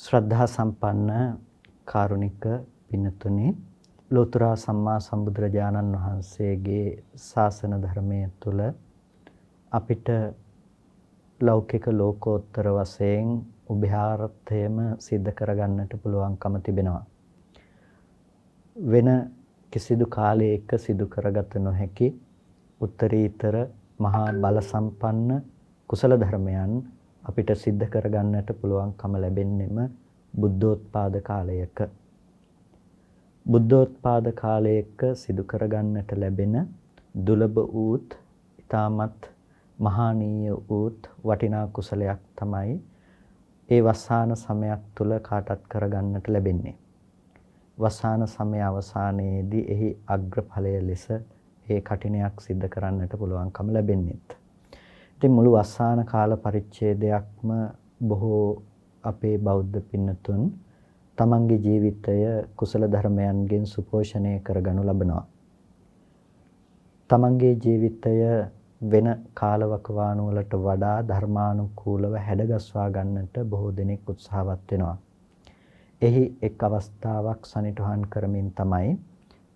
ශ්‍රද්ධා සම්පන්න කාරුණික පින්තුනි, ලෝතර සම්මා සම්බුදුරජාණන් වහන්සේගේ ශාසන ධර්මයේ තුල අපිට ලෞකික ලෝකෝත්තර වශයෙන් උභයාර්ථයම සිද්ධ කරගන්නට පුළුවන්කම තිබෙනවා. වෙන කිසිදු කාලයක සිදු කරගත නොහැකි උත්තරීතර මහා බල සම්පන්න කුසල ධර්මයන් අපිට සිද්ධ කරගන්නට පුළුවන්කම ලැබෙන්නෙම බුද්ධෝත්පාද කාලයක. බුද්ධෝත්පාද කාලයක සිදු කරගන්නට ලැබෙන දුලබ ඌත් ඊටමත් මහානීය ඌත් වටිනා කුසලයක් තමයි ඒ වස්සාන සමයක් තුල කාටත් කරගන්නට ලැබෙන්නේ. වස්සාන සමය අවසානයේදී එහි අග්‍රඵලය ලෙස ඒ කටිනයක් සිද්ධ කරන්නට පුළුවන්කම ලැබෙන්නේත්. ඉතින් මුළු වස්සාන කාල පරිච්ඡේදයක්ම බොහෝ අපේ බෞද්ධ පින්නතුන් තමන්ගේ ජීවිතය කුසල ධර්මයන්ගෙන් සුපෝෂණය කරගනු ලබනවා. තමන්ගේ ජීවිතය වෙන කාලවකවානු වලට වඩා ධර්මානුකූලව හැඩගස්වා ගන්නට බොහෝ දෙනෙක් උත්සාහවත් වෙනවා. එහි එක් අවස්ථාවක් සනිටුහන් කරමින් තමයි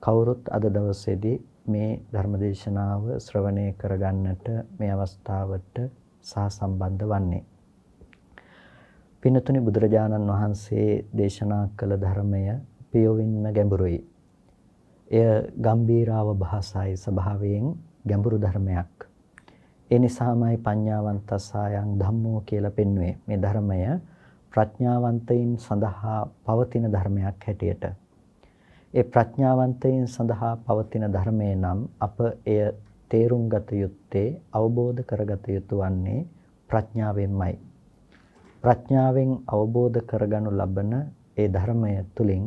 කවුරුත් අද දවසේදී මේ ධර්මදේශනාව ශ්‍රවණය කරගන්නට මේ අවස්ථාවට සහසම්බන්ධ වන්නේ. පින්තුනි, බුදුරජාණන් වහන්සේ දේශනා කළ ධර්මය පියවින්ම ගැඹුරුයි. එය ගම්බීරාව භාසයි ස්වභාවයෙන් ගැඹුරු ධර්මයක්. ඒ නිසාමයි පඤ්ඤාවන්තසායන් ධම්මෝ කියලා පෙන්වුවේ. මේ ධර්මය ප්‍රඥාවන්තයින් සඳහා පවතින ධර්මයක් හැටියට. ඒ ප්‍රඥාවන්තයින් සඳහා පවතින ධර්මයේ නම් අප එය තේරුම් ගත යුත්තේ, අවබෝධ කරගත යුතු වන්නේ ප්‍රඥාවෙන්මයි. ප්‍රඥාවෙන් අවබෝධ කරගනු ලබන ඒ ධර්මය තුලින්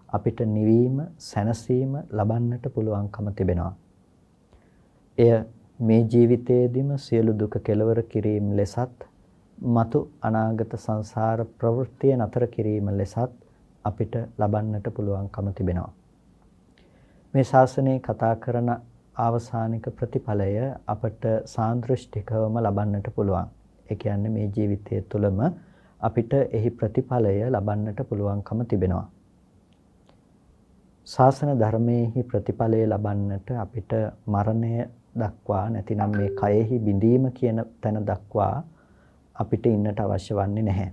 අපිට නිවීම, සැනසීම ලබන්නට පුළුවන්කම තිබෙනවා. එය මේ ජීවිතයේදීම සියලු දුක කෙලවර කිරීම ලෙසත්, මතු අනාගත සංසාර ප්‍රවෘත්තිය නතර කිරීම ලෙසත් අපිට ලබන්නට පුළුවන්කම තිබෙනවා. මේ ශාසනයේ කතා කරන ආවසානික ප්‍රතිඵලය අපට සාන්දෘෂ්ටිකවම ලබන්නට පුළුවන්. ඒ කියන්නේ මේ ජීවිතය තුළම අපිට එහි ප්‍රතිඵලය ලබන්නට පුළුවන්කම තිබෙනවා. ශාසන ධර්මයේහි ප්‍රතිඵලය ලබන්නට අපිට මරණය දක්වා, නැතිනම් මේ කයෙහි බිඳීම කියන තැන දක්වා අපිට ඉන්නට අවශ්‍ය වන්නේ නැහැ.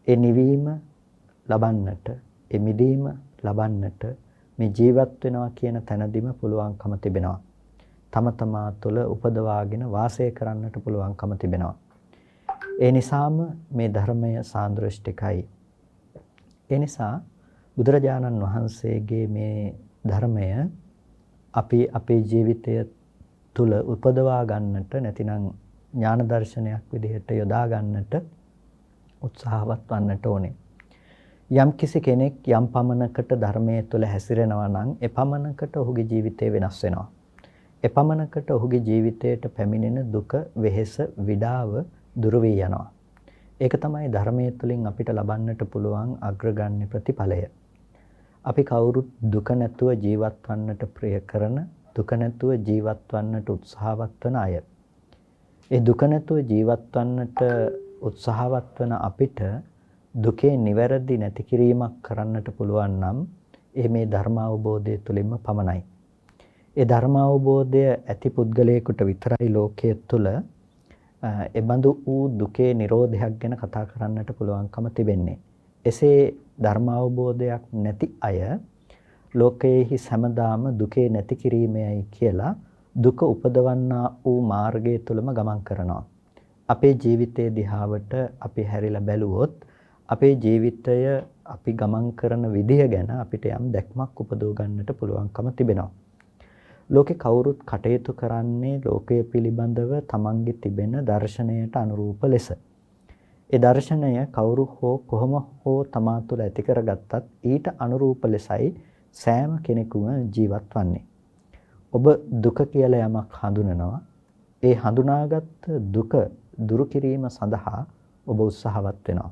ඒ නිවීම ලබන්නට, ඒ මිදීම ලබන්නට මේ ජීවත් වෙනවා කියන තැනදීම පුළුවන්කම තිබෙනවා. තම තමා තුළ උපදවාගෙන වාසය කරන්නට පුළුවන්කම තිබෙනවා. ඒ නිසාම මේ ධර්මය සාන්දෘෂ්ටිකයි. ඒ නිසා බුදුරජාණන් වහන්සේගේ මේ ධර්මය අපි අපේ ජීවිතය තුළ උපදවා ගන්නට, නැතිනම් ඥාන දර්ශනයක් විදිහට යොදා ගන්නට උත්සාහවත් වන්නට ඕනේ. යම් කිසි කෙනෙක් යම් පමණකට ධර්මයේ තුළ හැසිරෙනවා නම් ඒ පමණකට ඔහුගේ ජීවිතය වෙනස් වෙනවා. ඒ පමණකට ඔහුගේ ජීවිතයට පැමිණෙන දුක, වෙහෙස, විඩාව දුරු වී යනවා. ඒක තමයි ධර්මයේ තුලින් අපිට ලබන්නට පුළුවන් අග්‍රගණ්‍ය ප්‍රතිඵලය. අපි කවුරුත් දුක නැතුව ජීවත් වන්නට ප්‍රිය කරන, දුක නැතුව ජීවත් වන්නට උත්සාහවත් වන අය. ඒ දුක නැතුව ජීවත් වන්නට උත්සාහවත් වන අපිට දුකේ නිවැරදි නැති කිරීමක් කරන්නට පුළුවන් නම් මේ ධර්ම අවබෝධය තුළින්ම පමණයි. ඒ ධර්ම අවබෝධය ඇති පුද්ගලයෙකුට විතරයි ලෝකයේ තුල එබඳු වූ දුකේ නිරෝධයක් ගැන කතා කරන්නට පුළුවන්කම තිබෙන්නේ. එසේ ධර්ම අවබෝධයක් නැති අය ලෝකයේහි හැමදාම දුකේ නැති කිරීමයි කියලා දුක උපදවන්නා වූ මාර්ගය තුලම ගමන් කරනවා. අපේ ජීවිතයේ දිහාවට අපි හැරිලා බැලුවොත් අපේ ජීවිතය අපි ගමන් කරන විදිය ගැන අපිට යම් දැක්මක් උපදව ගන්නට පුළුවන්කම තිබෙනවා. ලෝකේ කවුරුත් කටයුතු කරන්නේ ලෝකය පිළිබඳව තමන්ගේ තිබෙන දර්ශනයට අනුරූප ලෙස. ඒ දර්ශනය කවුරු හෝ කොහොම හෝ තමා තුළ ඇති කරගත්තත් ඊට අනුරූප ලෙසයි සෑම කෙනෙකුම ජීවත් වන්නේ. ඔබ දුක කියලා යමක් හඳුනනවා. ඒ හඳුනාගත් දුක දුරු කිරීම සඳහා ඔබ උත්සාහවත් වෙනවා.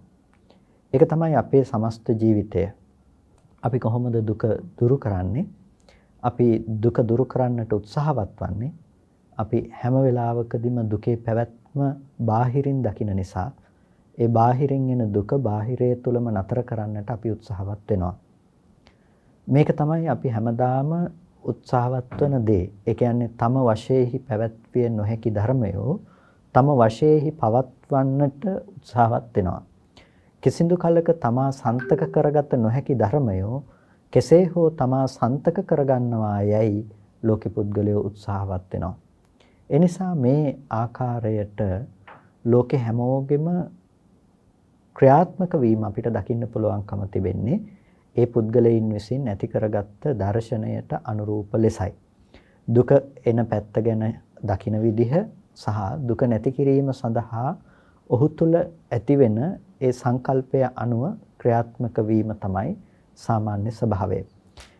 ඒක තමයි අපේ සමස්ත ජීවිතය. අපි කොහොමද දුක දුරු කරන්නේ? අපි දුක දුරු කරන්නට උත්සාහවත් වන්නේ අපි හැම වෙලාවකදීම දුකේ පැවැත්ම බාහිරින් දකින නිසා, ඒ බාහිරින් එන දුක බාහිරය තුලම නතර කරන්නට අපි උත්සාහවත් වෙනවා. මේක තමයි අපි හැමදාම උත්සාහවත් වන දේ. ඒ කියන්නේ තම වශයෙහි පැවැත්විය නොහැකි ධර්මයෝ තම වශයෙහි පවත්වන්නට උත්සාහවත් වෙනවා. කිසිදු කලක තමා සන්තක කරගත නොහැකි ධර්මයෝ කෙසේ හෝ තමා සන්තක කරගන්නවා යයි ලෝක පුද්ගලයෝ උත්සාහවත් වෙනවා. ඒ නිසා මේ ආකාරයට ලෝකේ හැමෝගෙම ක්‍රියාත්මක වීම අපිට දකින්න පුළුවන්කම තිබෙන්නේ ඒ පුද්ගලයන් විසින් ඇති කරගත්ත දර්ශනයට අනුරූප ලෙසයි. දුක එන පැත්ත ගැන දකින විදිහ සහ දුක නැති කිරීම සඳහා ඔහු තුල ඇතිවෙන ඒ සංකල්පය අනුව ක්‍රියාත්මක වීම තමයි සාමාන්‍ය ස්වභාවය.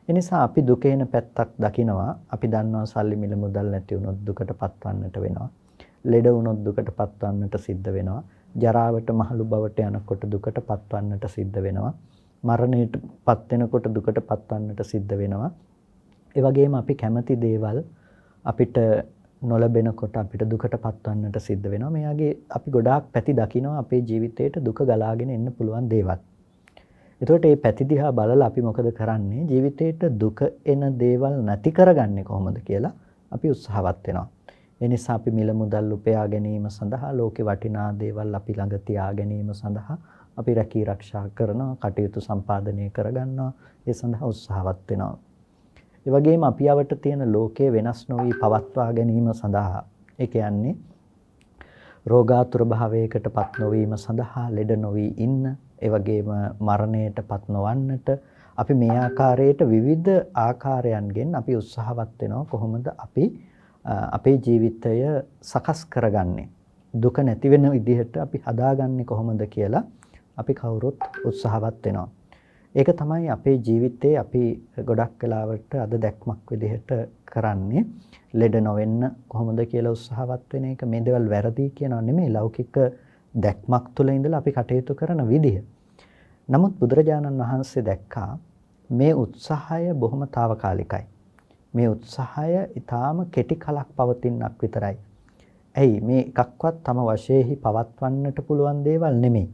ඒ නිසා අපි දුක එන පැත්තක් දකිනවා. අපි දන්නවා සල්ලි මිල මුදල් නැති වුණොත් දුකට පත්වන්නට වෙනවා. ලෙඩ වුණොත් දුකට පත්වන්නට සිද්ධ වෙනවා. ජරාවට මහලු බවට යනකොට දුකට පත්වන්නට සිද්ධ වෙනවා. මරණයට පත් වෙනකොට දුකට පත්වන්නට සිද්ධ වෙනවා. ඒ වගේම අපි කැමති දේවල් අපිට නොලැබෙනකොට අපිට දුකට පත්වන්නට සිද්ධ වෙනවා. මෙයාගේ අපි ගොඩාක් පැති දකිනවා අපේ ජීවිතේට දුක ගලාගෙන එන්න පුළුවන් දේවල්. එතකොට මේ පැති දිහා බලලා අපි මොකද කරන්නේ? ජීවිතේට දුක එන දේවල් නැති කරගන්නේ කොහොමද කියලා අපි උත්සාහවත් වෙනවා. ඒ නිසා අපි මිල මුදල් උපයා ගැනීම සඳහා ලෝකේ වටිනා දේවල් අපි ළඟ තියා ගැනීම සඳහා අපි රැකී ආරක්ෂා කරනවා, කටයුතු සම්පාදනය කරගන්නවා. ඒ සඳහා උත්සාහවත් වෙනවා. ඒ වගේම අපි යවට තියෙන ලෝකයේ වෙනස් නොවි පවත්වා ගැනීම සඳහා ඒ කියන්නේ රෝගාතුර භාවයකටපත් නොවීම සඳහා ලෙඩ නොවි ඉන්න, ඒ වගේම මරණයටපත් නොවන්නට අපි මේ ආකාරයට විවිධ ආකාරයන්ගෙන් අපි උත්සාහවත් වෙනවා. කොහොමද අපි අපේ ජීවිතය සකස් කරගන්නේ? දුක නැති වෙන විදිහට අපි හදාගන්නේ කොහොමද කියලා අපි කවුරුත් උත්සාහවත් වෙනවා. ඒක තමයි අපේ ජීවිතේ අපි ගොඩක් වෙලාවට අද දැක්මක් විදිහට කරන්නේ. ලෙඩ නොවෙන්න කොහොමද කියලා උත්සාහවත් වෙන එක. මේ දේවල් වැරදි කියනවා නෙමෙයි, ලෞකික දැක්මක් තුළ ඉඳලා අපි කටයුතු කරන විදිහ. නමුත් බුදුරජාණන් වහන්සේ දැක්කා මේ උත්සාහය බොහොම తాවකාලිකයි. මේ උත්සාහය ඊටාම කෙටි කලක් පවතිනක් විතරයි. ඇයි මේ එකක්වත් තම වශයෙන්හි පවත්වන්නට පුළුවන් දේවල් නෙමෙයි.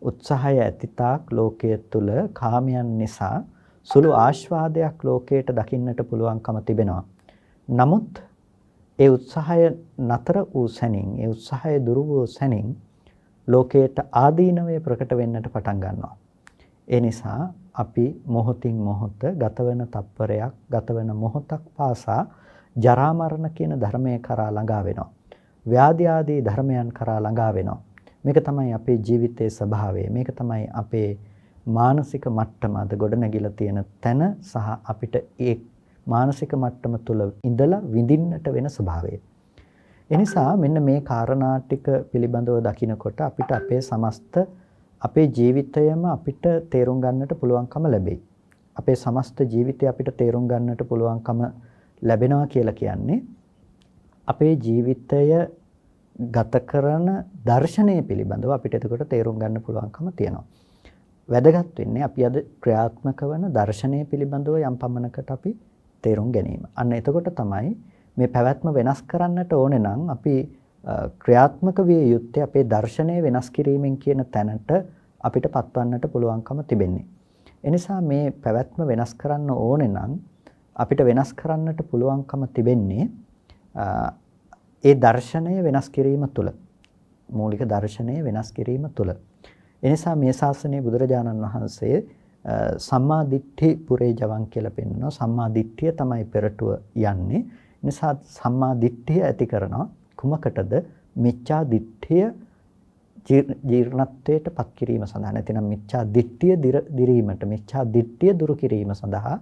උත්සාහය ඇතිතාක් ලෝකයේ තුල කාමයන් නිසා සුළු ආස්වාදයක් ලෝකයට දකින්නට පුළුවන්කම තිබෙනවා. නමුත් ඒ උත්සාහය නතර වූ සැනින්, ඒ උත්සාහය දුරු වූ සැනින් ලෝකයට ආදීනවය ප්‍රකට වෙන්නට පටන් ගන්නවා. ඒ නිසා අපි මොහොතින් මොහොත ගතවන තප්පරයක්, ගතවන මොහොතක් පාසා ජරා මරණ කියන ධර්මයේ කරා ළඟා වෙනවා. ව්‍යාධි ආදී ධර්මයන් කරා ළඟා වෙනවා. මේක තමයි අපේ ජීවිතයේ ස්වභාවය. මේක තමයි අපේ මානසික මට්ටම අද ගොඩනැගිලා තියෙන තැන සහ අපිට ඒ මානසික මට්ටම තුළ ඉඳලා විඳින්නට වෙන ස්වභාවය. එනිසා මෙන්න මේ කාරණා ටික පිළිබඳව දකිනකොට අපිට අපේ සමස්ත අපේ ජීවිතයම අපිට තේරුම් ගන්නට පුළුවන්කම ලැබෙයි. අපේ සමස්ත ජීවිතය අපිට තේරුම් ගන්නට පුළුවන්කම ලැබෙනවා කියලා කියන්නේ අපේ ජීවිතය ගත කරන දර්ශනය පිළිබඳව අපිට එතකොට තේරුම් ගන්න පුළුවන්කම තියෙනවා. වැදගත් වෙන්නේ අපි අද ක්‍රියාත්මක වන දර්ශනය පිළිබඳව යම් පමණකට අපි තේරුම් ගැනීම. අන්න එතකොට තමයි මේ පැවැත්ම වෙනස් කරන්නට ඕනේ නම් අපි ක්‍රියාත්මක විය යුත්තේ අපේ දර්ශනය වෙනස් කිරීමෙන් කියන තැනට අපිට පත්වන්නට පුළුවන්කම තිබෙන්නේ. එනිසා මේ පැවැත්ම වෙනස් කරන්න ඕනේ නම් අපිට වෙනස් කරන්නට පුළුවන්කම තිබෙන්නේ ඒ දර්ශනය වෙනස් කිරීම තුළ. මූලික දර්ශනය වෙනස් කිරීම තුළ. එනිසා මේ ශාසනයේ බුදුරජාණන් වහන්සේ සම්මා දිට්ඨි පුරේ ජවන් කියලා පෙන්නනවා. සම්මා දිට්ඨිය තමයි පෙරටුව යන්නේ. නිසා සම්මා දිට්ඨිය ඇති කරනවා කුමකටද? මිච්ඡා දිට්ඨිය ජීර්ණත්වයට පත් කිරීම සඳහා. නැතිනම් මිච්ඡා දිට්ඨිය දිරීමට, මිච්ඡා දිට්ඨිය දුරු කිරීම සඳහා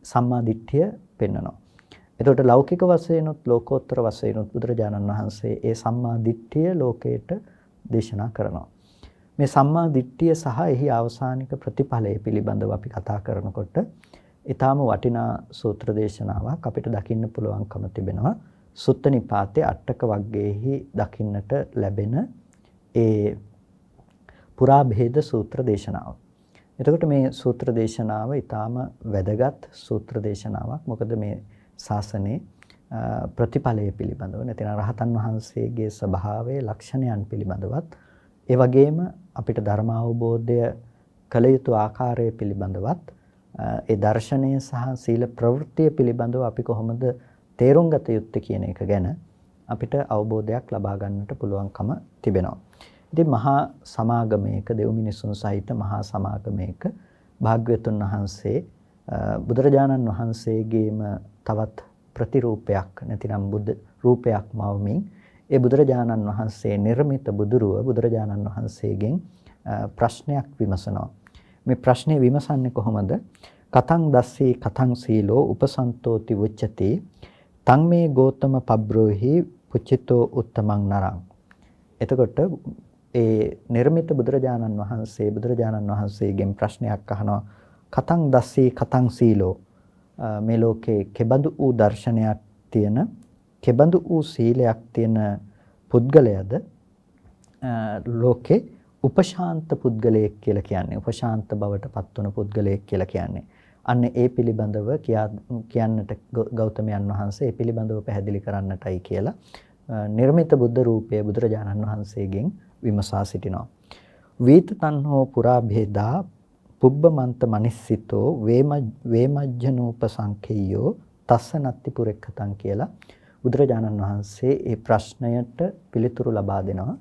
සම්මා දිට්ඨිය පෙන්නනවා. එතකොට ලෞකික වශයෙන්ුත් ලෝකෝත්තර වශයෙන්ුත් බුදුරජාණන් වහන්සේ ඒ සම්මා දිට්ඨිය ලෝකයට දේශනා කරනවා. මේ සම්මා දිට්ඨිය සහ එහි අවසානික ප්‍රතිඵලය පිළිබඳව අපි කතා කරනකොට ඊටාම වටිනා සූත්‍ර දේශනාවක් අපිට දකින්න පුළුවන්කම තිබෙනවා. සුත්ත නිපාතේ අට්ඨක වග්ගයේහි දකින්නට ලැබෙන ඒ පුරා භේද සූත්‍ර දේශනාව. එතකොට මේ සූත්‍ර දේශනාව ඊටාම වැදගත් සූත්‍ර දේශනාවක්. මොකද මේ ශාසනයේ ප්‍රතිඵලය පිළිබඳව නැතිනම් රහතන් වහන්සේගේ ස්වභාවයේ ලක්ෂණයන් පිළිබඳවත් ඒ වගේම අපිට ධර්ම අවබෝධය කළ යුතු ආකාරය පිළිබඳවත් ඒ දර්ශනය සහ සීල ප්‍රවෘත්තිය පිළිබඳව අපි කොහොමද තේරුම් ගත යුත්තේ කියන එක ගැන අපිට අවබෝධයක් ලබා ගන්නට පුළුවන්කම තිබෙනවා. ඉතින් මහා සමාගමයක දෙව් මිනිසුන් සහිත මහා සමාගමයක භාග්‍යවතුන් වහන්සේ බුදුරජාණන් වහන්සේගේම තවත් ප්‍රතිරූපයක් නැතිනම් බුද්ධ රූපයක් මවමින් ඒ බුදුරජාණන් වහන්සේ නිර්මිත බුදුරුව බුදුරජාණන් වහන්සේගෙන් ප්‍රශ්නයක් විමසනවා. මේ ප්‍රශ්නේ විමසන්නේ කොහොමද? කතං දස්සී කතං සීලෝ උපසන්තෝති උච්චති තං මේ ගෝතම පබ්‍රෝහි පුචිතෝ උත්තමං නරං. එතකොට ඒ නිර්මිත බුදුරජාණන් වහන්සේගෙන් ප්‍රශ්නයක් අහනවා. කතං දස්සී කතං සීලෝ, මේ ලෝකේ කෙබඳු වූ දර්ශනයක් තියෙන කෙබඳු වූ සීලයක් තියෙන පුද්ගලයාද ලෝකේ උපශාන්ත පුද්ගලයෙක් කියලා කියන්නේ. උපශාන්ත බවට පත්වන පුද්ගලයෙක් කියලා කියන්නේ. අන්න ඒ පිළිබඳව කියන්නට ගෞතමයන් වහන්සේ ඒ පිළිබඳව පැහැදිලි කරන්නටයි කියලා නිර්මිත බුද්ධ රූපයේ බුදුරජාණන් වහන්සේගෙන් විමසා සිටිනවා. වීත තණ්හෝ පුරා භේදා පුබ්බමන්ත මනිස්සිතෝ වේමජ්ජනූපසංඛේයෝ තස්ස නත්ති පුරෙක්ඛතං කියලා බුදුරජාණන් වහන්සේ ඒ ප්‍රශ්නයට පිළිතුරු ලබා දෙනවා.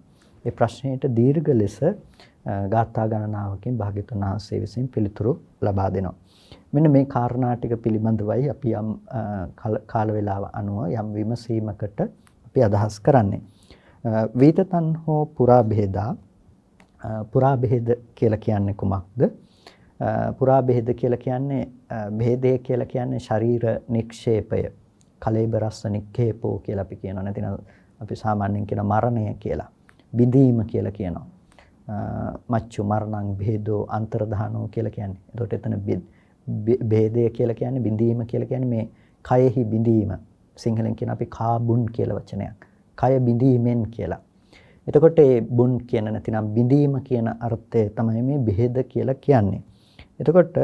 ඒ ප්‍රශ්නයට දීර්ඝ ලෙස ගාථා ගණනාවකින් භාග්‍යවතුන් වහන්සේ විසින් පිළිතුරු ලබා දෙනවා. මෙන්න මේ කාරණා ටික පිළිබඳවයි අපි යම් කාල වේලාව අනුව යම් විමසීමකට අපි අදහස් කරන්නේ. වීතතන්හෝ පුරා භේදා, පුරා භේද කියලා කියන්නේ කුමක්ද? පුරා භේද කියලා කියන්නේ භේදය කියලා කියන්නේ ශරීර නික්ෂේපය, කලේබරස්ස නික්කේපෝ කියලා අපි කියනවා. නැතිනම් අපි සාමාන්‍යයෙන් කියන මරණය කියලා, බිඳීම කියලා කියනවා. මච්චු මරණං භේදෝ අන්තර්ධානෝ කියලා කියන්නේ. එතකොට එතන භේදය කියලා කියන්නේ බිඳීම කියලා කියන්නේ මේ කයෙහි බිඳීම. සිංහලෙන් කියන අපි කාබුන් කියලා වචනයක්. කය බිඳීමෙන් කියලා. එතකොට මේ බුන් කියන නැතිනම් බිඳීම කියන අර්ථය තමයි මේ භේද කියලා කියන්නේ. එතකොට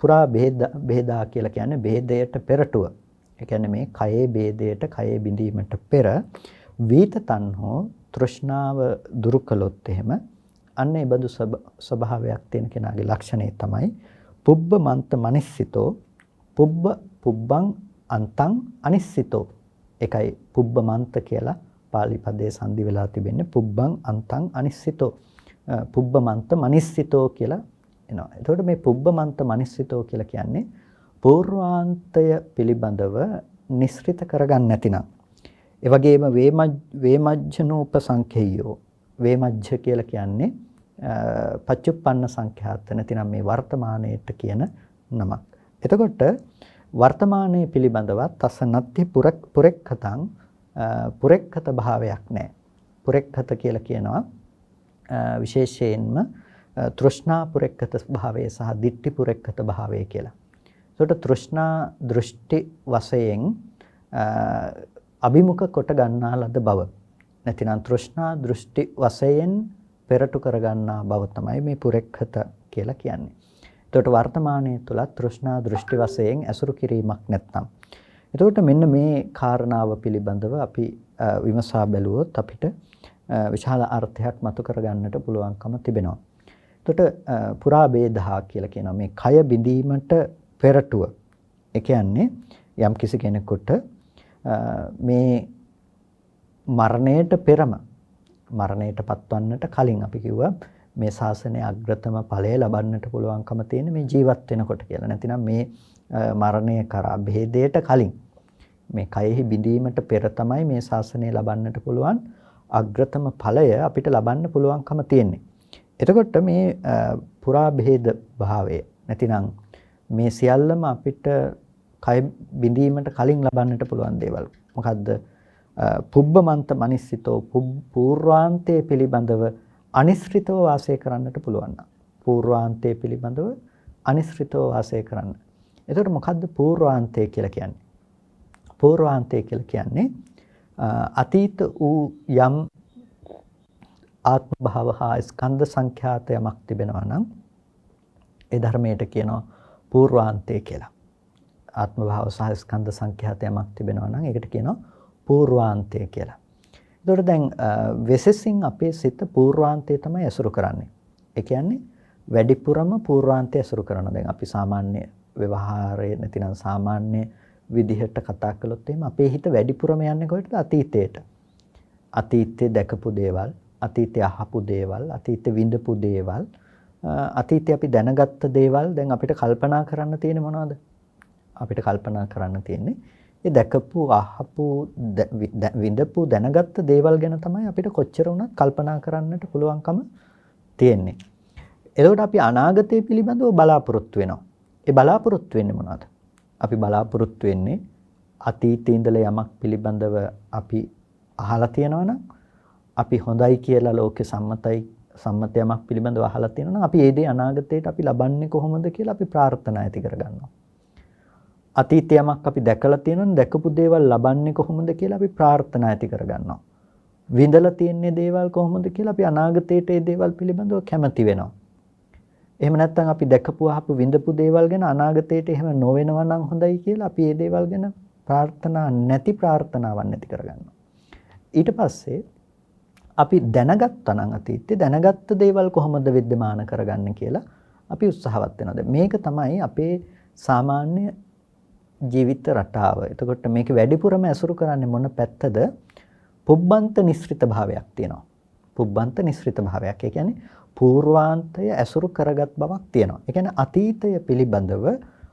පුරා භේදා කියලා කියන්නේ භේදයට පෙරටුව. ඒ කියන්නේ මේ කයේ භේදයට, කයේ බිඳීමට පෙර වීතතන්හෝ තෘෂ්ණාව දුරු කළොත් එහෙම අන්න ඒ බඳු ස්වභාවයක් තියෙන කෙනාගේ ලක්ෂණය තමයි පුබ්බමන්ත මනිස්සිතෝ, පුබ්බං අන්තං අනිස්සිතෝ. ඒකයි පුබ්බමන්ත කියලා පාලි පදයේ සංදි වෙලා තිබෙන්නේ පුබ්බං අන්තං අනිස්සිතෝ. පුබ්බමන්ත මනිස්සිතෝ කියලා එනවා. එතකොට මේ පුබ්බමන්ත මනිස්සිතෝ කියලා කියන්නේ පූර්වාන්තය පිළිබඳව නිස්ෘත කරගන්න නැතිනම්. ඒ වගේම වේමජ්ජනෝපසංඛේයෝ, වේමජ්ජ කියලා කියන්නේ පච්චුප්පන්න සංඛ්‍යාත නැතිනම් මේ වර්තමානයේට කියන නමක්. එතකොට වර්තමානයේ පිළිබඳව තස්ස නත්ති පුරෙක්ඛතං, පුරෙක්ඛත භාවයක් නැහැ. පුරෙක්ඛත කියලා කියනවා විශේෂයෙන්ම තෘෂ්ණා පුරෙක්ඛත භාවය සහ දිට්ඨි පුරෙක්ඛත භාවය කියලා. ඒකට තෘෂ්ණා දෘෂ්ටි වශයෙන් අභිමුඛ කොට ගන්නා ලද බව. නැතිනම් තෘෂ්ණා දෘෂ්ටි වශයෙන් පෙරටු කර ගන්නා බව තමයි මේ පුරෙක්ඛත කියලා කියන්නේ. එතකොට වර්තමානයේ තුල තෘෂ්ණා දෘෂ්ටි වශයෙන් ඇසුරු කිරීමක් නැත්නම්. එතකොට මෙන්න මේ කාරණාව පිළිබඳව අපි විමසා බැලුවොත් අපිට විශාල අර්ථයක් මතු කර ගන්නට පුළුවන්කම තිබෙනවා. එතකොට පුරා භේදා කියලා කියනවා මේ කය බිඳීමට පෙරටුව. ඒ කියන්නේ යම් කිසි කෙනෙකුට මේ මරණයට පෙරම, මරණයට පත්වන්නට කලින් අපි කිව්වා මේ ශාසනයේ අග්‍රතම ඵලය ලබන්නට පුළුවන්කම තියෙන මේ ජීවත් වෙනකොට කියලා. නැතිනම් මේ මරණය කරා භේදයට කලින් මේ කයෙහි බිඳීමට පෙර තමයි මේ ශාසනය ලබන්නට පුළුවන් අග්‍රතම ඵලය අපිට ලබන්න පුළුවන්කම තියෙන්නේ. එතකොට මේ පුරා භේද භාවය නැතිනම් මේ සියල්ලම අපිට කය බිඳීමට කලින් ලබන්නට පුළුවන් දේවල්. මොකද්ද? පුබ්බමන්ත මනිස්සිතෝ, පූර්වාන්තයේ පිළිබඳව අනිස්ෘතව වාසය කරන්නට පුළුවන්. පූර්වාන්තයේ පිළිබඳව අනිස්ෘතව වාසය කරන්න. එතකොට මොකද්ද පූර්වාන්තය කියලා කියන්නේ? පූර්වාන්තය කියලා කියන්නේ අතීත වූ යම් ආත්ම භාව හා ස්කන්ධ සංඛ්‍යාත යමක් තිබෙනවා නම් ඒ ධර්මයට කියනවා පූර්වාන්තය කියලා. ආත්ම භාව සහ ස්කන්ධ සංඛ්‍යාත යමක් තිබෙනවා නම් ඒකට කියනවා පූර්වාන්තය කියලා. එතකොට දැන් වෙසෙසින් අපේ සිත පූර්වාන්තය තමයි ඇසුරු කරන්නේ. ඒ කියන්නේ වැඩිපුරම පූර්වාන්තය ඇසුරු කරනවා. දැන් අපි සාමාන්‍ය ව්‍යවහාරයේ නැතිනම් සාමාන්‍ය විදිහට කතා කළොත් එහෙම අපේ හිත වැඩිපුරම යන්නේ කොහෙටද? අතීතයට. අතීතයේ දැකපු දේවල්, අතීතයේ අහපු දේවල්, අතීතයේ විඳපු දේවල්, අතීතයේ අපි දැනගත්ත දේවල් දැන් අපිට කල්පනා කරන්න තියෙන්නේ මොනවද? අපිට කල්පනා කරන්න තියෙන්නේ ඒ දැකපු, අහපු, විඳපු, දැනගත්ත දේවල් ගැන තමයි අපිට කොච්චර වුණත් කල්පනා කරන්නට පුළුවන්කම තියෙන්නේ. එතකොට අපි අනාගතය පිළිබඳව බලාපොරොත්තු වෙනවා. ඒ බලාපොරොත්තු වෙන්නේ මොනවද? අපි බලාපොරොත්තු වෙන්නේ අතීතයේ ඉඳලා යමක් පිළිබඳව අපි අහලා තියෙනවා නම්, අපි හොඳයි කියලා ලෝකේ සම්මත යමක් පිළිබඳව අහලා තියෙනවා නම්, අපි ඒ දේ අනාගතයට අපි ලබන්නේ කොහොමද කියලා අපි ප්‍රාර්ථනා ඇති කරගන්නවා. අතීතයේ යමක් අපි දැකලා තියෙනවා නම්, දැකපු දේවල් ලබන්නේ කොහොමද කියලා අපි ප්‍රාර්ථනා ඇති කරගන්නවා. විඳලා තියෙන දේවල් කොහොමද කියලා අපි අනාගතයට ඒ දේවල් පිළිබඳව කැමති වෙනවා. එහෙම නැත්නම් අපි දැකපු අහපු විඳපු දේවල් ගැන අනාගතයට එහෙම නොවෙනවා නම් හොඳයි කියලා අපි ඒ දේවල් ගැන නැති ප්‍රාර්ථනාවක් නැති කරගන්නවා. ඊට පස්සේ අපි දැනගත්තා නම් අතීතයේ දැනගත්ත දේවල් කොහොමද विद्यमान කරගන්නේ කියලා අපි උත්සාහවත් වෙනවා. මේක තමයි අපේ සාමාන්‍ය ජීවිත රටාව. එතකොට මේක වැඩිපුරම ඇසුරු කරන්නේ මොන පැත්තද? පුබ්බන්ත නිස්ෘත භාවයක් තියෙනවා. පුබ්බන්ත නිස්ෘත භාවයක්. ඒ කියන්නේ පූර්වාන්තය ඇසුරු කරගත් බවක් තියෙනවා. ඒ කියන්නේ අතීතය පිළිබඳව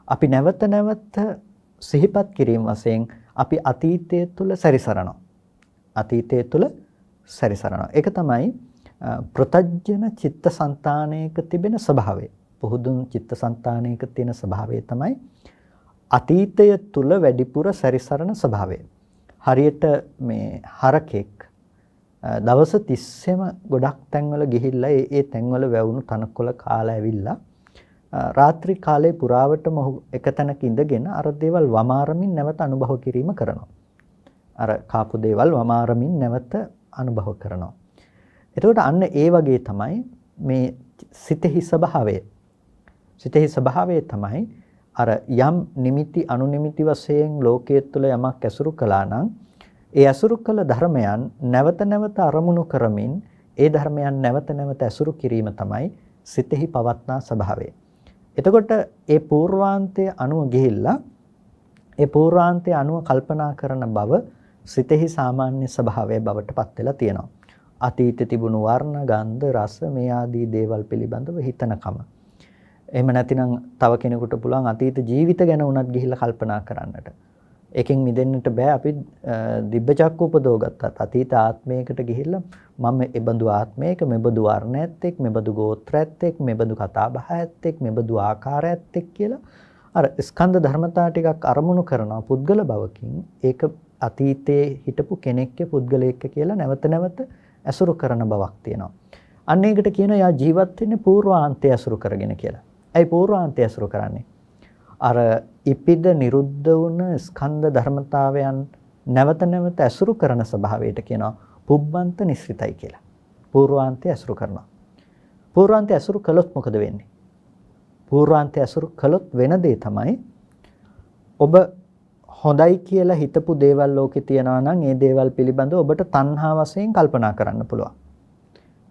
අපි නැවත නැවත සිහිපත් කිරීම වශයෙන් අපි අතීතය තුළ සැරිසරනවා. අතීතය තුළ සැරිසරනවා. ඒක තමයි ප්‍රතජ්ජන චිත්තසංතානයක තිබෙන ස්වභාවය. පුහුදුන් චිත්තසංතානයක තියෙන ස්වභාවය තමයි අතීතය තුළ වැඩිපුර සැරිසරන ස්වභාවය. හරියට මේ හරකෙක් දවස් 30ෙම ගොඩක් තැන්වල ගිහිල්ලා ඒ තැන්වල වැවුණු තනකොළ කාලා ඇවිල්ලා රාත්‍රී කාලයේ පුරාවටම එක තැනක ඉඳගෙන අර දේවල් වමාරමින් නැවත අනුභව කිරීම කරනවා. අර කාපු දේවල් වමාරමින් නැවත අනුභව කරනවා. එතකොට අන්න ඒ වගේ තමයි මේ සිතෙහි ස්වභාවය. සිතෙහි ස්වභාවය තමයි අර යම් නිමිති අනුනිමිති වශයෙන් ලෝකයේ තුල යමක් ඇසුරු කළා නම් ඒ ඇසුරු කළ ධර්මයන් නැවත නැවත අරමුණු කරමින් ඒ ධර්මයන් නැවත නැවත ඇසුරු කිරීම තමයි සිතෙහි පවත්නා ස්වභාවය. එතකොට ඒ පූර්වාන්තයේ අනුව ගිහිල්ලා ඒ පූර්වාන්තයේ අනුව කල්පනා කරන බව සිතෙහි සාමාන්‍ය ස්වභාවය බවට පත් වෙලා තියෙනවා. අතීතයේ තිබුණු වර්ණ, ගන්ධ, රස මේ ආදී දේවල් පිළිබඳව හිතනකම. එහෙම නැතිනම් තව කෙනෙකුට පුළුවන් අතීත ජීවිත ගැන උනත් ගිහිල්ලා කල්පනා කරන්නට. ඒකෙන් මිදෙන්නට බෑ. අපි දිබ්බ චක්කු උපදව ගත්තත් අතීත ආත්මයකට ගිහිල්ලා මම එබඳු ආත්මයක මෙබඳු වර්ණයත් එක්, මෙබඳු ගෝත්‍රයත් එක්, මෙබඳු කතාබහයත් එක්, මෙබඳු ආකාරයත් එක් කියලා අර ස්කන්ධ ධර්මතා ටිකක් අරමුණු කරනවා පුද්ගල භවකින්. ඒක අතීතයේ හිටපු කෙනෙක්ගේ පුද්ගලයෙක් කියලා නැවත නැවත ඇසුරු කරන බවක් තියෙනවා. අන්න ඒකට කියනවා යා ජීවත් වෙන්නේ පූර්වාන්තය ඇසුරු කරගෙන කියලා. ඇයි පූර්වාන්තය ඇසුරු කරන්නේ? අර ඉපිද නිරුද්ධ වුණ ස්කන්ධ ධර්මතාවයන් නැවත නැවත ඇසුරු කරන ස්වභාවයට කියනවා පුබ්බන්ත නිස්ෘතයි කියලා. පූර්වාන්තය ඇසුරු කරනවා. පූර්වාන්තය ඇසුරු කළොත් මොකද වෙන්නේ? පූර්වාන්තය ඇසුරු කළොත් වෙන දේ තමයි ඔබ හොඳයි කියලා හිතපු දේවල් ලෝකේ තියනවා නම් ඒ දේවල් පිළිබඳව ඔබට තණ්හා වශයෙන් කල්පනා කරන්න පුළුවන්.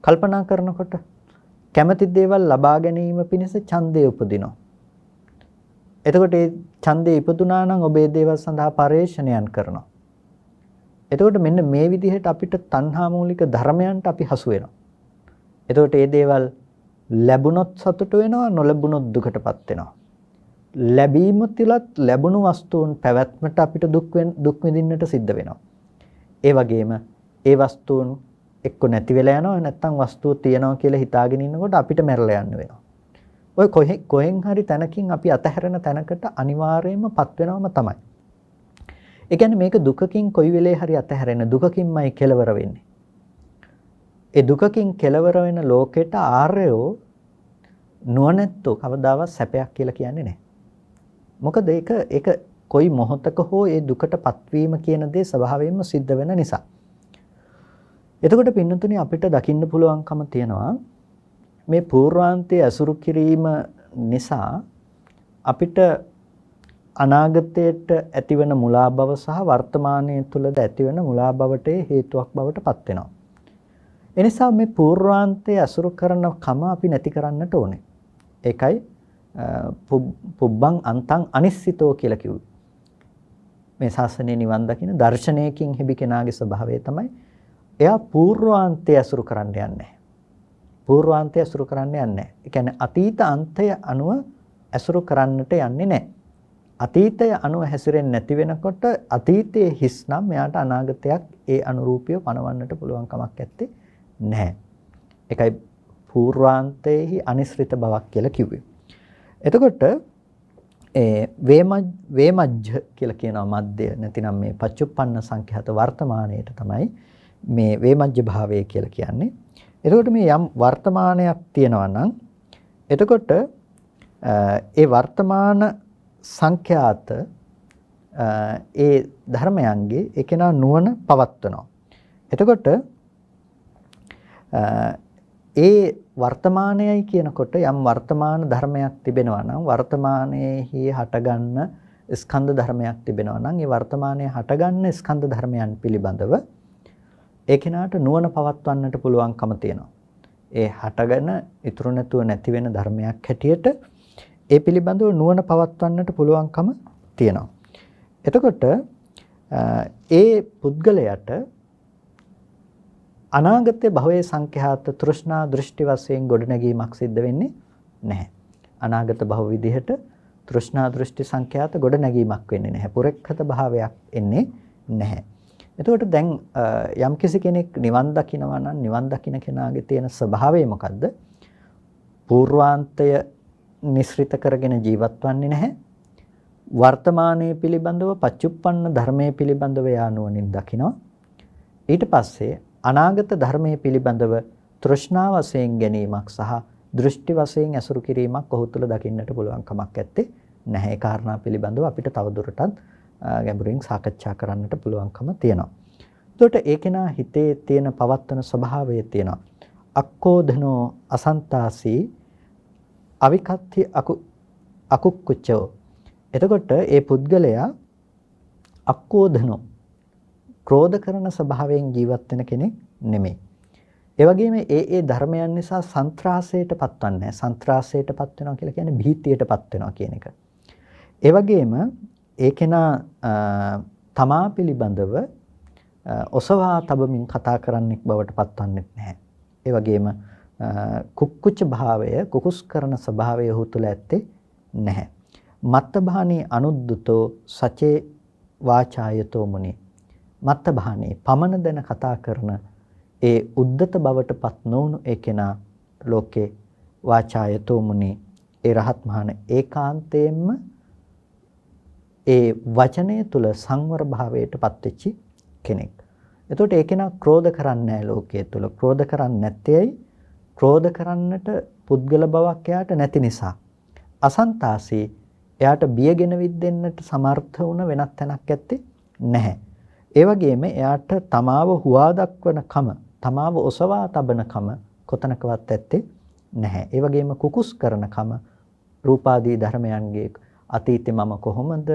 කල්පනා කරනකොට කැමති දේවල් ලබා ගැනීම පිණිස ඡන්දය උපදිනවා. එතකොට ඒ ඡන්දේ ඉපදුනා නම් ඔබ ඒ දේවල් සඳහා පරේෂණයන් කරනවා. එතකොට මෙන්න මේ විදිහට අපිට තණ්හා මූලික ධර්මයන්ට අපි හසු වෙනවා. එතකොට මේ දේවල් ලැබුණොත් සතුට වෙනවා, නොලැබුණොත් දුකටපත් වෙනවා. ලැබීම තුලත් ලැබුණු වස්තුන් පැවැත්මට අපිට දුක් විඳින්නට සිද්ධ වෙනවා. ඒ වගේම ඒ වස්තුන් එක්ක නැති වෙලා යනවා, නැත්නම් වස්තුව තියනවා කියලා හිතාගෙන ඉන්නකොට අපිට මැරලා යන්න වෙනවා. ඔය කොහෙන් හරි තැනකින් අපි අතහැරෙන තැනකට අනිවාර්යයෙන්මපත් වෙනවම තමයි. ඒ කියන්නේ මේක දුකකින් කොයි වෙලේ හරි අතහැරෙන දුකකින්මයි කෙලවර වෙන්නේ. ඒ දුකකින් කෙලවර වෙන ලෝකෙට ආර්යෝ නුවණැත්තෝ කවදාවත් සැපයක් කියලා කියන්නේ නැහැ. මොකද ඒක කොයි මොහොතක හෝ ඒ දුකටපත් වීම කියන දේ ස්වභාවයෙන්ම සිද්ධ වෙන නිසා. එතකොට පින්නතුනි අපිට දකින්න පුළුවන්කම තියෙනවා මේ පූර්වාන්තයේ අසුරු කිරීම නිසා අපිට අනාගතයට ඇතිවන මුලා බව සහ වර්තමානයේ තුලද ඇතිවන මුලා බවට හේතුවක් බවට පත් වෙනවා. එනිසා මේ පූර්වාන්තයේ අසුරු කරන කම අපි නැති කරන්නට ඕනේ. ඒකයි පුබ්බං අන්තං අනිස්සිතෝ කියලා කිව්වේ. මේ ශාසනයේ නිවන් දකින්න දර්ශනයකින් හිබි කෙනාගේ ස්වභාවය තමයි එයා පූර්වාන්තයේ අසුරු කරන්න යන්නේ නැහැ. පූර්වාන්තයේ අසුරු කරන්න යන්නේ නැහැ. ඒ කියන්නේ අතීත අන්තය අනුව අසුරු කරන්නට යන්නේ නැහැ. අතීතය අනුව හැසිරෙන්නේ නැති වෙනකොට අතීතයේ හිස් නම් එයාට අනාගතයක් ඒ අනුරූපීව පනවන්නට පුළුවන් කමක් නැත්තේ නැහැ. ඒකයි පූර්වාන්තයේහි අනිශ්චිත බවක් කියලා කිව්වේ. එතකොට වේමජ්ජ කියලා කියනවා මධ්‍ය නැතිනම් මේ පච්චුප්පන්න සංඛ්‍යාත වර්තමානයේට තමයි මේ වේමජ්ජ භාවය කියලා කියන්නේ. එතකොට මේ යම් වර්තමානයක් තියෙනවා නම් එතකොට ඒ වර්තමාන සංඛ්‍යාත ඒ ධර්මයන්ගේ ඒකේනා නුවණ පවත්වනවා. එතකොට ඒ වර්තමානයයි කියනකොට යම් වර්තමාන ධර්මයක් තිබෙනවා නම් වර්තමානයේහි හටගන්න ස්කන්ධ ධර්මයක් තිබෙනවා නම් ඒ වර්තමානයේ හටගන්න ස්කන්ධ ධර්මයන් පිළිබඳව ඒ කෙනාට නුවණ පවත්වන්නට පුළුවන්කම තියෙනවා. ඒ හටගෙන ඉතුරු නැතුව නැති වෙන ධර්මයක් හැටියට ඒ පිළිබඳව නුවණ පවත්වන්නට පුළුවන්කම තියෙනවා. එතකොට ඒ පුද්ගලයාට අනාගත භවයේ සංඛ්‍යාත තෘෂ්ණා දෘෂ්ටි වශයෙන් ගොඩනැගීමක් සිද්ධ වෙන්නේ නැහැ. අනාගත භව විදිහට තෘෂ්ණා දෘෂ්ටි සංඛ්‍යාත ගොඩනැගීමක් වෙන්නේ නැහැ. පුරෙක්ඛත භාවයක් එන්නේ නැහැ. එතකොට දැන් යම්කිසි කෙනෙක් නිවන් දකිනවා නම් නිවන් දකින කෙනාගේ තියෙන ස්වභාවය මොකද්ද? පූර්වාන්තය නිස්ෘත කරගෙන ජීවත් වන්නේ නැහැ. වර්තමානයේ පිළිබඳව පච්චුප්පන්න ධර්මයේ පිළිබඳව යානුවණින් දකිනවා. ඊට පස්සේ අනාගත ධර්මයේ පිළිබඳව තෘෂ්ණා වශයෙන් ගැනීමක් සහ දෘෂ්ටි වශයෙන් ඇසුරු කිරීමක් ඔහු තුළ දකින්නට පුළුවන් කමක් නැත්තේ නැහැ. ඒ කාරණා පිළිබඳව අපිට තවදුරටත් ගැඹුරින් සාකච්ඡා කරන්නට පුළුවන්කම තියෙනවා. එතකොට ඒ කෙනා හිතේ තියෙන පවත්තන ස්වභාවය තියෙනවා. අක්කෝධනෝ අසන්තාසී අවිකත්ති අකුක්කුච්චෝ. එතකොට ඒ පුද්ගලයා අක්කෝධනෝ ක්‍රෝධ කරන ස්වභාවයෙන් ජීවත් වෙන කෙනෙක් නෙමෙයි. ඒ වගේම ඒ ධර්මයන් නිසා සන්ත්‍රාසයට පත්වන්නේ නැහැ. සන්ත්‍රාසයට පත් වෙනවා කියලා කියන්නේ භීතියට පත් වෙනවා කියන එක. ඒ වගේම ඒ කෙනා තමා පිළිබඳව ඔසවා තබමින් කතා කරන්නෙක් බවට පත්වන්නේ නැහැ. ඒ වගේම කුක්කුච්ච භාවය කුකුස් කරන ස්වභාවය ඔහු තුළ ඇත්තේ නැහැ. මත්තභානී අනුද්දුතෝ සචේ වාචායතෝ මුනි. මත්තභානී පමන දැන කතා කරන ඒ උද්දත බවට පත් නොවුණු ඒ කෙනා ලෝකේ වාචායතෝ මුනි ඒ රහත් මහණ ඒකාන්තයෙන්ම ඒ වචනය තුල සංවර භාවයට පත්වෙච්ච කෙනෙක්. එතකොට ඒ කෙනා ක්‍රෝධ කරන්නේ නැහැ ලෝකයේ තුල. ක්‍රෝධ කරන්නේ නැත්තේයි ක්‍රෝධ කරන්නට පුද්ගල බවක් එයාට නැති නිසා. අසන්තාසී එයාට බියගෙන විද්දෙන්නට සමර්ථ වුණ වෙනත් තැනක් ඇත්තේ නැහැ. ඒ වගේම එයාට තමාව හුවා දක්වන කම, තමාව ඔසවා තබන කම කොතනකවත් ඇත්තේ නැහැ. ඒ වගේම කුකුස් කරන කම රූපාදී ධර්මයන්ගේ අතීතේ මම කොහොමද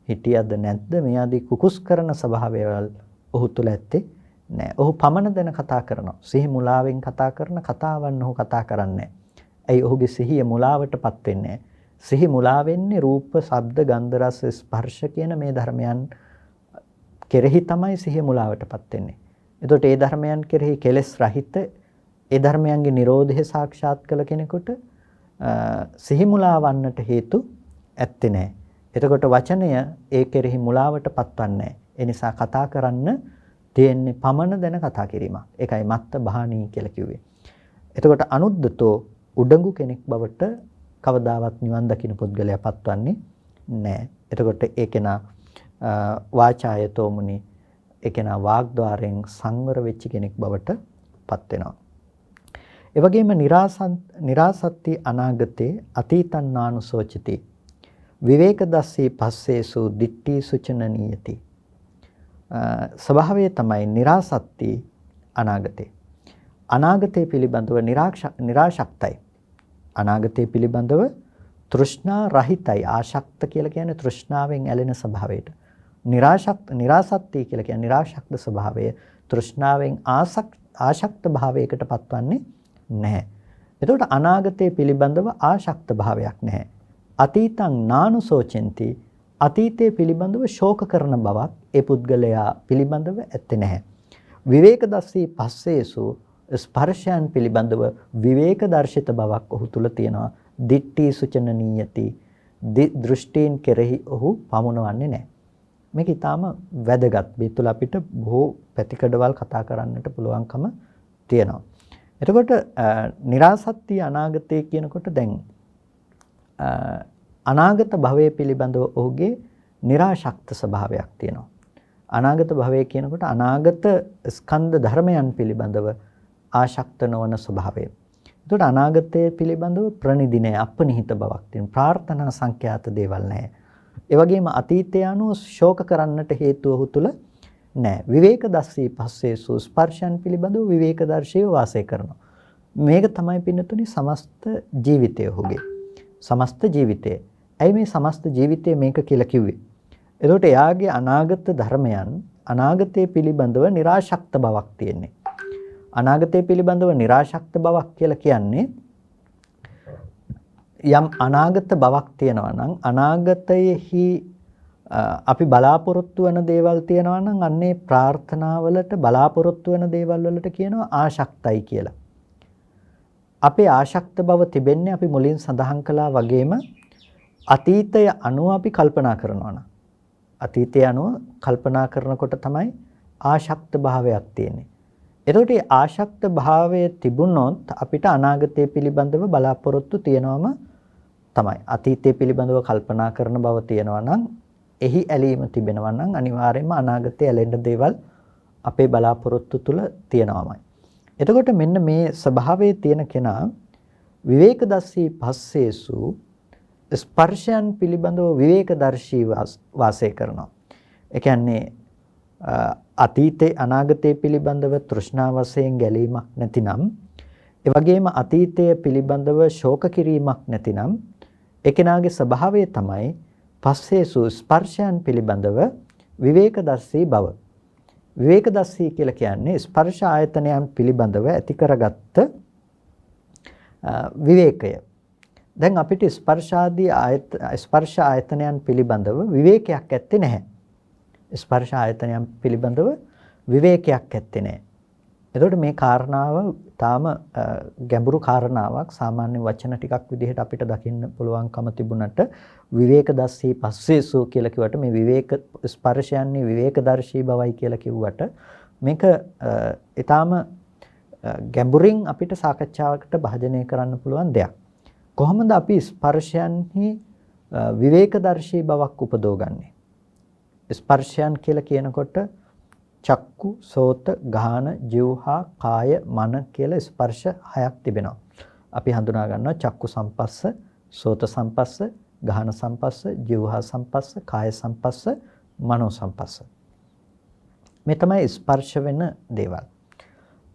හිටියද නැද්ද මේ ආදී කුකුස් කරන ස්වභාවයවල් ඔහු තුල ඇත්තේ නැහැ. ඔහු පමන දැන කතා කරනවා. සිහි මුලාවෙන් කතා කරන කතාවන් ඔහු කතා කරන්නේ. ඇයි ඔහුගේ සිහිය මුලාවටපත් වෙන්නේ? සිහි මුලා වෙන්නේ රූප, ශබ්ද, ගන්ධ, රස, ස්පර්ශ කියන මේ ධර්මයන් කෙරෙහි තමයි සිහිය මුලාවටපත් වෙන්නේ. එතකොට ඒ ධර්මයන් කෙරෙහි කෙලෙස් රහිත ඒ ධර්මයන්ගේ Nirodhe සාක්ෂාත් කළ කෙනෙකුට සිහි මුලා වන්නට හේතු ඇත්තේ නැහැ. එතකොට වචනය ඒ කෙරෙහි මුලාවට පත්වන්නේ. ඒ නිසා කතා කරන්න තියෙන්නේ පමන දැන කතා කිරීමක්. ඒකයි මත්ත බහානී කියලා කිව්වේ. එතකොට අනුද්දතෝ උඩඟු කෙනෙක් බවට කවදාවත් නිවන් දකින්න පුද්ගලයා පත්වන්නේ නැහැ. එතකොට ඒ කෙනා වාචායතෝ මුනි ඒ කෙනා වාග්ද්වාරයෙන් සංවර වෙච්ච කෙනෙක් බවට පත් වෙනවා. ඒ වගේම නිරාසත්ති අනාගතේ අතීතං නානුසෝචති විවේක දස්සී පස්සේසු දිට්ඨි සුචනනීයති. ස්වභාවය තමයි නිරාසත්ති අනාගතේ. අනාගතේ පිළිබඳව નિરાශක්තයි. අනාගතේ පිළිබඳව තෘෂ්ණා රහිතයි. ආශක්ත කියලා කියන්නේ තෘෂ්ණාවෙන් ඇලෙන ස්වභාවයට. නිරාසක්තිය කියලා කියන්නේ නිරාශක්ත ස්වභාවය. තෘෂ්ණාවෙන් ආශක්ත භාවයකට පත්වන්නේ නැහැ. එතකොට අනාගතයේ පිළිබඳව ආශක්ත භාවයක් නැහැ. අතීතං නානුසෝචෙන්ති, අතීතයේ පිළිබඳව ශෝක කරන බවක් ඒ පුද්ගලයා පිළිබඳව ඇත්තේ නැහැ. විවේක දස්සී පස්සේසු, ස්පර්ශයන් පිළිබඳව විවේක දර්ශිත බවක් ඔහු තුල තියෙනවා. දිට්ඨි සුචනනීයති, දෘෂ්ටීන් කෙරෙහි ඔහු පමුණවන්නේ නැහැ. මේක ඊටාම වැදගත්. මේ තුල අපිට බොහෝ පැතිකඩවල් කතා කරන්නට පුළුවන්කම තියෙනවා. එතකොට નિરાසත්‍ය අනාගතය කියනකොට දැන් අනාගත භවයේ පිළිබඳව ඔහුගේ નિરાශක්ත ස්වභාවයක් තියෙනවා. අනාගත භවය කියනකොට අනාගත ස්කන්ධ ධර්මයන් පිළිබඳව ආශක්ත නොවන ස්වභාවය. එතකොට අනාගතයේ පිළිබඳව ප්‍රනිදිනය අපනිහිත බවක් තියෙන. ප්‍රාර්ථනා සංඛ්‍යාත දේවල් නැහැ. ඒ වගේම අතීතය අනුව ශෝක කරන්නට හේතුව ඔහු තුල නැහැ. විවේක දස්සී පස්සේසු, ස්පර්ශයන් පිළිබඳව විවේක දර්ශීව වාසය කරනවා. මේක තමයි පින්නතුනි සමස්ත ජීවිතය ඔහුගේ. සමස්ත ජීවිතය. ඇයි මේ සමස්ත ජීවිතය මේක කියලා කිව්වේ? එතකොට එයාගේ අනාගත ධර්මයන් අනාගතයේ පිළිබඳව નિરાශක්ත බවක් තියෙන්නේ. අනාගතයේ පිළිබඳව નિરાශක්ත බවක් කියලා කියන්නේ යම් අනාගත බවක් තියෙනවා නම් අනාගතයේහි අපි බලාපොරොත්තු වෙන දේවල් තියෙනවා නම් අන්නේ ප්‍රාර්ථනාවලට බලාපොරොත්තු වෙන දේවල් වලට කියනවා ආශක්තයි කියලා. අපේ ආශක්ත බව තිබෙන්නේ අපි මුලින් සඳහන් කළා වගේම අතීතය අනුව අපි කල්පනා කරනවා නම් අතීතය අනුව කල්පනා කරනකොට තමයි ආශක්ත භාවයක් තියෙන්නේ. එතකොට මේ ආශක්ත භාවය තිබුණොත් අපිට අනාගතය පිළිබඳව බලාපොරොත්තු තියෙනවම තමයි. අතීතය පිළිබඳව කල්පනා කරන බව තියෙනවා නම් එහි ඇලීම තිබෙනවා නම් අනිවාර්යයෙන්ම අනාගතයේ ඇලෙන්න දේවල් අපේ බලාපොරොත්තු තුල තියෙනවාමයි. එතකොට මෙන්න මේ ස්වභාවයේ තියෙන කෙනා විවේක දස්සී පස්සේසු, ස්පර්ශයන් පිළිබඳව විවේක දර්ශී වාසය කරනවා. ඒ කියන්නේ අතීතේ අනාගතයේ පිළිබඳව තෘෂ්ණා වශයෙන් ගැලීමක් නැතිනම්, ඒ වගේම අතීතයේ පිළිබඳව ශෝක කිරීමක් නැතිනම්, ඒ කෙනාගේ ස්වභාවය තමයි පස්සේසු ස්පර්ශයන් පිළිබඳව විවේකදර්ශී බව. විවේකදර්ශී කියලා කියන්නේ ස්පර්ශ ආයතනයන් පිළිබඳව ඇති කරගත්ත විවේකය. දැන් අපිට ස්පර්ශ ආයතනයන් පිළිබඳව විවේකයක් ඇත්තේ නැහැ. ස්පර්ශ ආයතනයන් පිළිබඳව විවේකයක් ඇත්තේ නැහැ. එතකොට මේ කාරණාව තාම ගැඹුරු කාරණාවක්. සාමාන්‍ය වචන ටිකක් විදිහට අපිට දකින්න පුළුවන්කම තිබුණට විවේකදස්සී පස්සේසු කියලා කිව්වට මේ විවේක ස්පර්ශයන්හි විවේකදර්ශී බවයි කියලා කිව්වට මේක ඊටාම ගැඹුරින් අපිට සාකච්ඡාවකට භාජනය කරන්න පුළුවන් දෙයක්. කොහොමද අපි ස්පර්ශයන්හි විවේකදර්ශී බවක් උපදවගන්නේ? ස්පර්ශයන් කියලා කියනකොට චක්කු, සෝත, ගාන, જીවහා, කාය, මන කියලා ස්පර්ශ හයක් තිබෙනවා. අපි හඳුනා ගන්නවා චක්කු සම්පස්ස, සෝත සම්පස්ස, ගාන සම්පස්ස, જીවහා සම්පස්ස, කාය සම්පස්ස, මනෝ සම්පස්ස. මේ තමයි ස්පර්ශ වෙන දේවල්.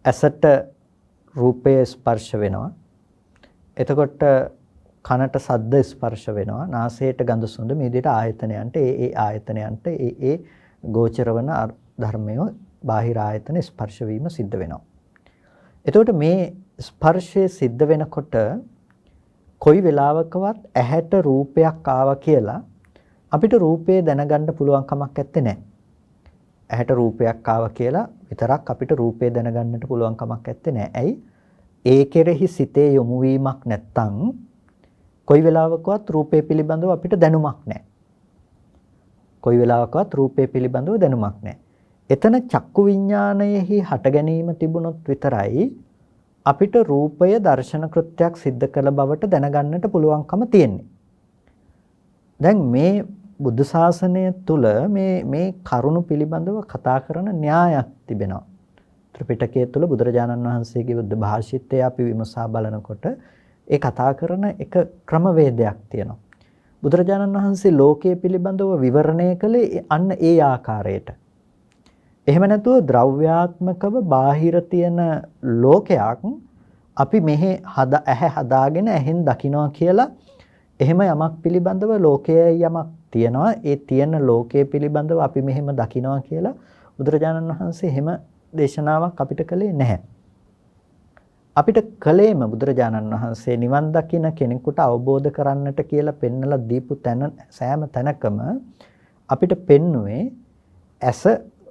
ඇසට රූපය ස්පර්ශ වෙනවා. එතකොට කනට ශබ්ද ස්පර්ශ වෙනවා. නාසයට ගඳ සුවඳ මේ විදිහට ආයතනයන්ට ඒ ආයතනයන්ට ඒ ගෝචර වන ධර්මය බාහිර ආයතන ස්පර්ශ වීම සිද්ධ වෙනවා. එතකොට මේ ස්පර්ශය සිද්ධ වෙනකොට කොයි වෙලාවකවත් ඇහැට රූපයක් ආවා කියලා අපිට රූපේ දැනගන්න පුළුවන් කමක් නැත්තේ නෑ. ඇහැට රූපයක් ආවා කියලා විතරක් අපිට රූපේ දැනගන්නට පුළුවන් කමක් නැත්තේ නෑ. ඇයි? ඒ කෙරෙහි සිතේ යොමු වීමක් නැත්තම් කොයි වෙලාවකවත් රූපේ පිළිබඳව අපිට දැනුමක් නැහැ. කොයි වෙලාවකවත් රූපේ පිළිබඳව දැනුමක් නැහැ. එතන චක්කු විඥානයෙහි හට ගැනීම තිබුණොත් විතරයි අපිට රූපය දර්ශන කෘත්‍යයක් සිද්ධ කළ බවට දැනගන්නට පුළුවන්කම තියෙන්නේ. දැන් මේ බුද්ධ ශාසනය තුල මේ කරුණු පිළිබඳව කතා කරන න්‍යායක් තිබෙනවා. ත්‍රිපිටකය තුල බුදුරජාණන් වහන්සේගේ බුද්ධ භාෂිතය අපි විමසා බලනකොට ඒ කතා කරන එක ක්‍රමවේදයක් තියෙනවා. බුදුරජාණන් වහන්සේ ලෝකයේ පිළිබඳව විවරණය කළේ අන්න ඒ ආකාරයට. එහෙම නැතුව ද්‍රව්‍යාත්මකව බාහිර තියෙන ලෝකයක් අපි මෙහි ඇහැ හදාගෙන ඇහෙන් දකිනවා කියලා එහෙම යමක් පිළිබඳව ලෝකයේ යමක් තියෙනවා. ඒ තියෙන ලෝකයේ පිළිබඳව අපි මෙහෙම දකිනවා කියලා බුදුරජාණන් වහන්සේ එහෙම දේශනාවක් අපිට කළේ නැහැ. අපිට කලේම බුදුරජාණන් වහන්සේ නිවන් දකින කෙනෙකුට අවබෝධ කරන්නට කියලා පෙන්නලා දීපු තැන සෑම තැනකම අපිට පෙන්නුවේ ඇස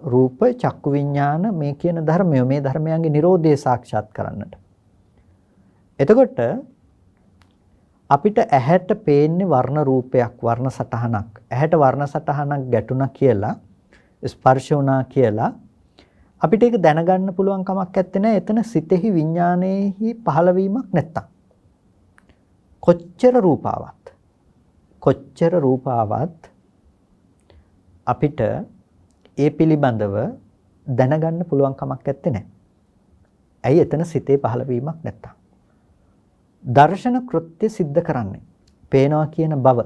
රූප චක්කු විඥාන මේ කියන ධර්මය මේ ධර්මයන්ගේ Nirodhe සාක්ෂාත් කරන්නට. එතකොට අපිට ඇහැට පේන්නේ වර්ණ රූපයක් වර්ණ සටහනක්. ඇහැට වර්ණ සටහනක් ගැටුණා කියලා ස්පර්ශ වුණා කියලා අපිට ඒක දැනගන්න පුළුවන් කමක් නැත්තේ නෑ. එතන සිතෙහි විඥානයේහි පහළවීමක් නැත්තම්. කොච්චර රූපාවත් අපිට ඒ පිළිබඳව දැනගන්න පුළුවන් කමක් නැත්තේ නෑ. ඇයි එතන සිතේ පහළවීමක් නැත්තම්. දර්ශන කෘත්‍ය સિદ્ધ කරන්නේ. පේනවා කියන බව.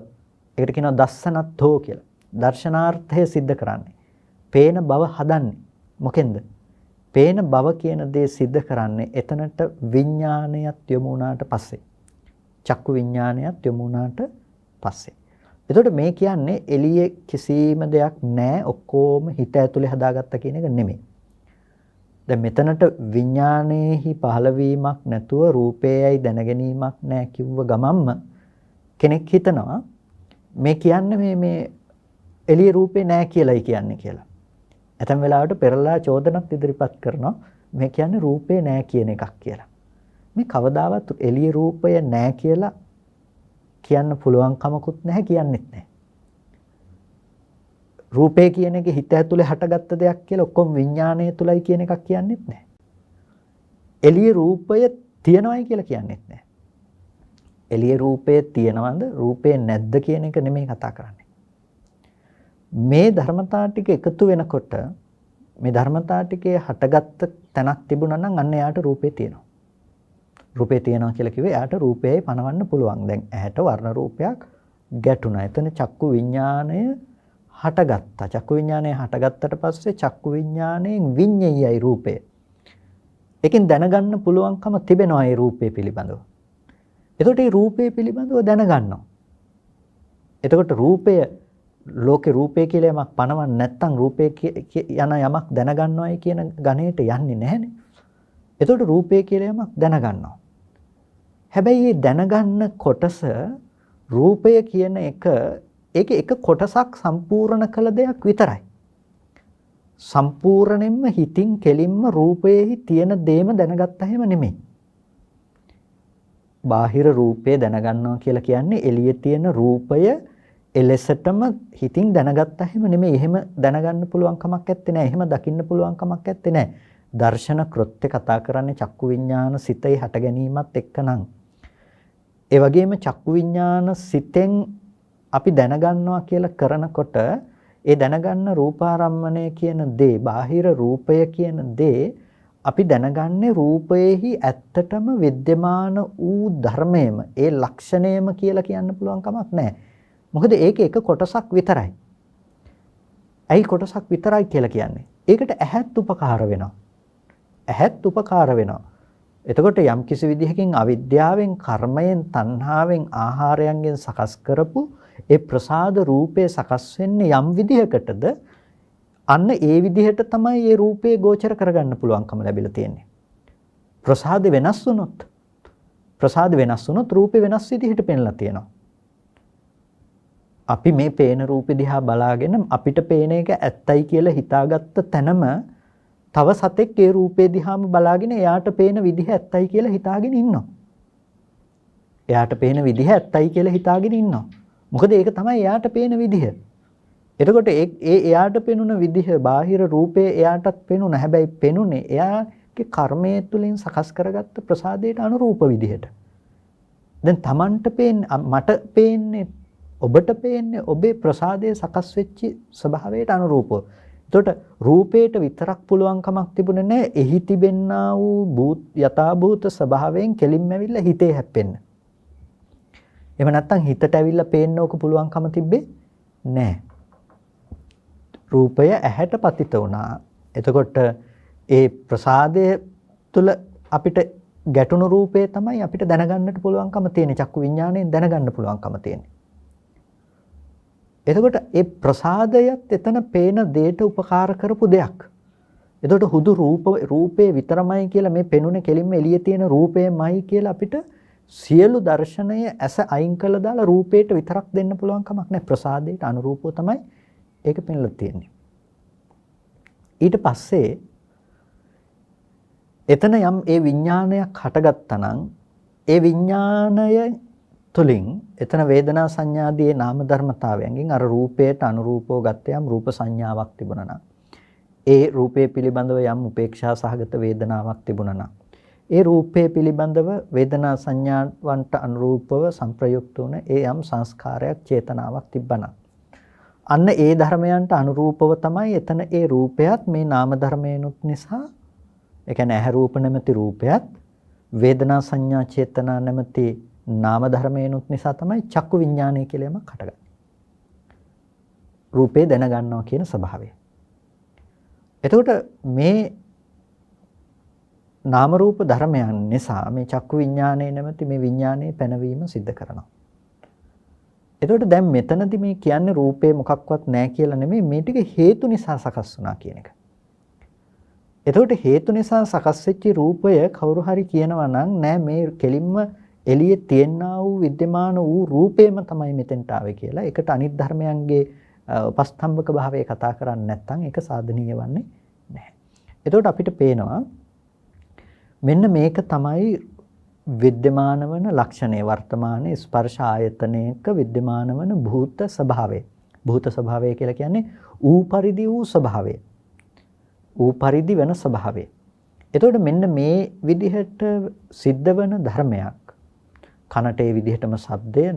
ඒකට කියනවා දස්සනත්ථෝ කියලා. දර්ශනාර්ථය સિદ્ધ කරන්නේ. පේන බව හදන්නේ. මොකෙන්ද? පේන බව කියන දේ सिद्ध කරන්නේ එතනට විඥානයත් යොමු වුණාට පස්සේ. චක්කු විඥානයත් යොමු වුණාට පස්සේ. එතකොට මේ කියන්නේ එළියේ කිසිම දෙයක් නැහැ. ඔක්කොම හිත ඇතුලේ හදාගත්ත කියන එක නෙමෙයි. දැන් මෙතනට විඥානයේහි පහළවීමක් නැතුව රූපයයි දැනගැනීමක් නැහැ කිව්ව ගමන්ම කෙනෙක් හිතනවා මේ කියන්නේ මේ එළියේ රූපේ නැහැ කියලායි කියන්නේ කියලා. ඇතැම් වෙලාවට පෙරලා චෝදනක් ඉදිරිපත් කරනවා මේ කියන්නේ රූපේ නැහැ කියන එකක් කියලා. මේ කවදාවත් එළියේ රූපය නැහැ කියලා කියන්න පුළුවන් කමකුත් නැහැ කියන්නෙත් නැහැ. රූපේ කියන එක හිත ඇතුලේ හටගත්ත දෙයක් කියලා ඔක්කොම විඥානය තුලයි කියන එකක් කියන්නෙත් නැහැ. එළියේ රූපය තියනවායි කියලා කියන්නෙත් නැහැ. එළියේ රූපය තියනවද රූපේ නැද්ද කියන එක නෙමෙයි කතා කරන්නේ. මේ ධර්මතා ටික එකතු වෙනකොට මේ ධර්මතා ටිකේ හටගත්ත තැනක් තිබුණා නම් අන්න එයාට රූපේ තියෙනවා. රූපේ තියෙනවා කියලා කිව්වේ එයාට රූපයයි පනවන්න පුළුවන්. දැන් ඇහැට වර්ණ රූපයක් ගැටුණා. එතන චක්කු විඥාණය හටගත්තා. චක්කු විඥාණය හටගත්තට පස්සේ චක්කු විඥාණයෙන් විඤ්ඤයයි රූපය. ඒකෙන් දැනගන්න පුළුවන්කම තිබෙනවා ඒ රූපේ පිළිබඳව. එතකොට මේ රූපේ පිළිබඳව දැනගන්නවා. එතකොට රූපය ලෝකේ රූපය කියලා යමක් පනවන්න නැත්නම් රූපය යන යමක් දැනගන්නවයි කියන ගණයට යන්නේ නැහනේ. එතකොට රූපය කියලා යමක් දැනගන්නවා. හැබැයි මේ දැනගන්න කොටස රූපය කියන ඒක එක කොටසක් සම්පූර්ණ කළ දෙයක් විතරයි. සම්පූර්ණයෙන්ම හිතින් කෙලින්ම රූපයේහි තියෙන දේම දැනගත්ත හැම නෙමෙයි. බාහිර රූපය දැනගන්නවා කියලා කියන්නේ එළියේ තියෙන රූපය එලෙසටම හිතින් දැනගත්ත හැම නෙමෙයි. එහෙම දැනගන්න පුළුවන් කමක් නැත්තේ නෑ. එහෙම දකින්න පුළුවන් කමක් නැත්තේ නෑ. දර්ශන කෘත්‍ය කතා කරන්නේ චක්කු විඥාන සිතේ හට ගැනීමත් එක්කනම්. ඒ වගේම චක්කු විඥාන සිතෙන් අපි දැනගන්නවා කියලා කරනකොට ඒ දැනගන්න රූපාරම්මණය කියන දේ, බාහිර රූපය කියන දේ අපි දැනගන්නේ රූපයේහි ඇත්තටම विद्यमान වූ ධර්මයේම, ඒ ලක්ෂණයම කියලා කියන්න පුළුවන් කමක් නැහැ. මොකද ඒක එක කොටසක් විතරයි. ඇයි කොටසක් විතරයි කියලා කියන්නේ? ඒකට ඇහත් උපකාර වෙනවා. ඇහත් උපකාර වෙනවා. එතකොට යම් කිසි විදිහකින් අවිද්‍යාවෙන්, කර්මයෙන්, තණ්හාවෙන්, ආහාරයන්ගෙන් සකස් කරපු ඒ ප්‍රසාද රූපේ සකස් වෙන්නේ යම් විදිහකටද අන්න ඒ විදිහට තමයි මේ රූපේ ගෝචර කරගන්න පුළුවන්කම ලැබිලා තියෙන්නේ. ප්‍රසාද වෙනස් වුණොත් රූපේ වෙනස් විදිහට පෙන්ලා තියෙනවා. අපි මේ පේන රූපෙ දිහා බලාගෙන අපිට පේන එක ඇත්තයි කියලා හිතාගත්ත තැනම තව සතෙක් ඒ රූපේ දිහාම බලාගෙන එයාට පේන විදිහ ඇත්තයි කියලා හිතාගෙන ඉන්නවා. මොකද ඒක තමයි එයාට පේන විදිහ. එතකොට එයාට පෙනුන විදිහ බාහිර රූපේ එයාටත් පෙනුන. හැබැයි පෙනුනේ එයාගේ කර්මයේ තුලින් සකස් කරගත්ත ප්‍රසාදයට අනුරූප විදිහට. දැන් Tamanට පේන්නේ, මට පේන්නේ, ඔබට පේන්නේ ඔබේ ප්‍රසාදයේ සකස් වෙච්ච ස්වභාවයට අනුරූපව. එතකොට රූපේට විතරක් පුළුවන් කමක් තිබුණේ නැහැ. එහි තිබෙන්නා වූ යථාභූත ස්වභාවයෙන් කෙලින්ම ඇවිල්ලා හිතේ හැප්පෙන්න. එහෙම නැත්නම් හිතට ඇවිල්ලා පේන්න ඕක පුළුවන්කම තිබ්බේ නැහැ. රූපය ඇහැට පතිත වුණා. එතකොට ඒ ප්‍රසාදය තුල අපිට ගැටුණු රූපේ තමයි අපිට දැනගන්නට පුළුවන්කම තියෙන්නේ. චක්කු විඥාණයෙන් දැනගන්න පුළුවන්කම තියෙන්නේ. එතකොට ඒ ප්‍රසාදයත් එතන පේන දෙයට උපකාර කරපු දෙයක්. එතකොට හුදු රූපේ විතරමයි කියලා මේ පෙනුනේ කෙලින්ම එළියේ තියෙන රූපයමයි කියලා අපිට සියලු දර්ශනය ඇස අයින් කළා දාලා රූපේට විතරක් දෙන්න පුළුවන් කමක් නැහැ. ප්‍රසාදයට අනුරූපව තමයි ඒක පෙන්ලා තියෙන්නේ. ඊට පස්සේ එතන යම් ඒ විඥානයක් හටගත්තා නම් ඒ විඥානය තුලින් එතන වේදනා සංඥාදී නාම ධර්මතාවයන්ගෙන් අර රූපයට අනුරූපව ගත්ත යම් රූප සංඥාවක් තිබුණා නම් ඒ රූපේ පිළිබඳව යම් උපේක්ෂා සහගත වේදනාවක් තිබුණා නම් ඒ රූපේ පිළිබඳව වේදනා සංඥාවන්ට අනුරූපව සංප්‍රයුක්ත වුණ ඒ යම් සංස්කාරයක් චේතනාවක් තිබ්බනම් අන්න ඒ ධර්මයන්ට අනුරූපව තමයි එතන ඒ රූපයත් මේ නාම ධර්මයනුත් නිසා ඒ කියන්නේ ඇහැ රූප නැමැති රූපයත් වේදනා සංඥා චේතනා නැමැති නාම ධර්මයනුත් නිසා තමයි චක්කු විඥානය කියලා යමක් හටගන්නේ. රූපේ දැනගන්නවා කියන ස්වභාවය. එතකොට මේ නාම රූප ධර්මයන් නිසා මේ චක්කු විඥානයේ නැමැති මේ විඥානයේ පැනවීම සිද්ධ කරනවා. එතකොට දැන් මෙතනදී මේ කියන්නේ රූපේ මොකක්වත් නැහැ කියලා නෙමෙයි මේ ටික හේතු නිසා සකස් වුණා කියන එක. එතකොට හේතු නිසා සකස් වෙච්ච රූපය කවුරු හරි කියනවා නම් නෑ මේ කෙලින්ම එළියේ තියෙනා වූ विद्यमान වූ රූපේම තමයි මෙතෙන්ට ආවේ කියලා. ඒකට අනිත් ධර්මයන්ගේ උපස්තම්භක භාවය කතා කරන්නේ නැත්නම් ඒක සාධනීය වන්නේ නැහැ. එතකොට අපිට පේනවා මෙන්න මේක තමයි विद्यमान වන ලක්ෂණය වර්තමානයේ ස්පර්ශ ආයතනයක विद्यमान වන භූත ස්වභාවය. භූත ස්වභාවය කියලා කියන්නේ ඌ පරිදි වූ ස්වභාවය. ඌ පරිදි වෙන ස්වභාවය. එතකොට මෙන්න මේ විදිහට සිද්ධ වෙන ධර්මයක් කනට ඒ විදිහටම ශබ්දය,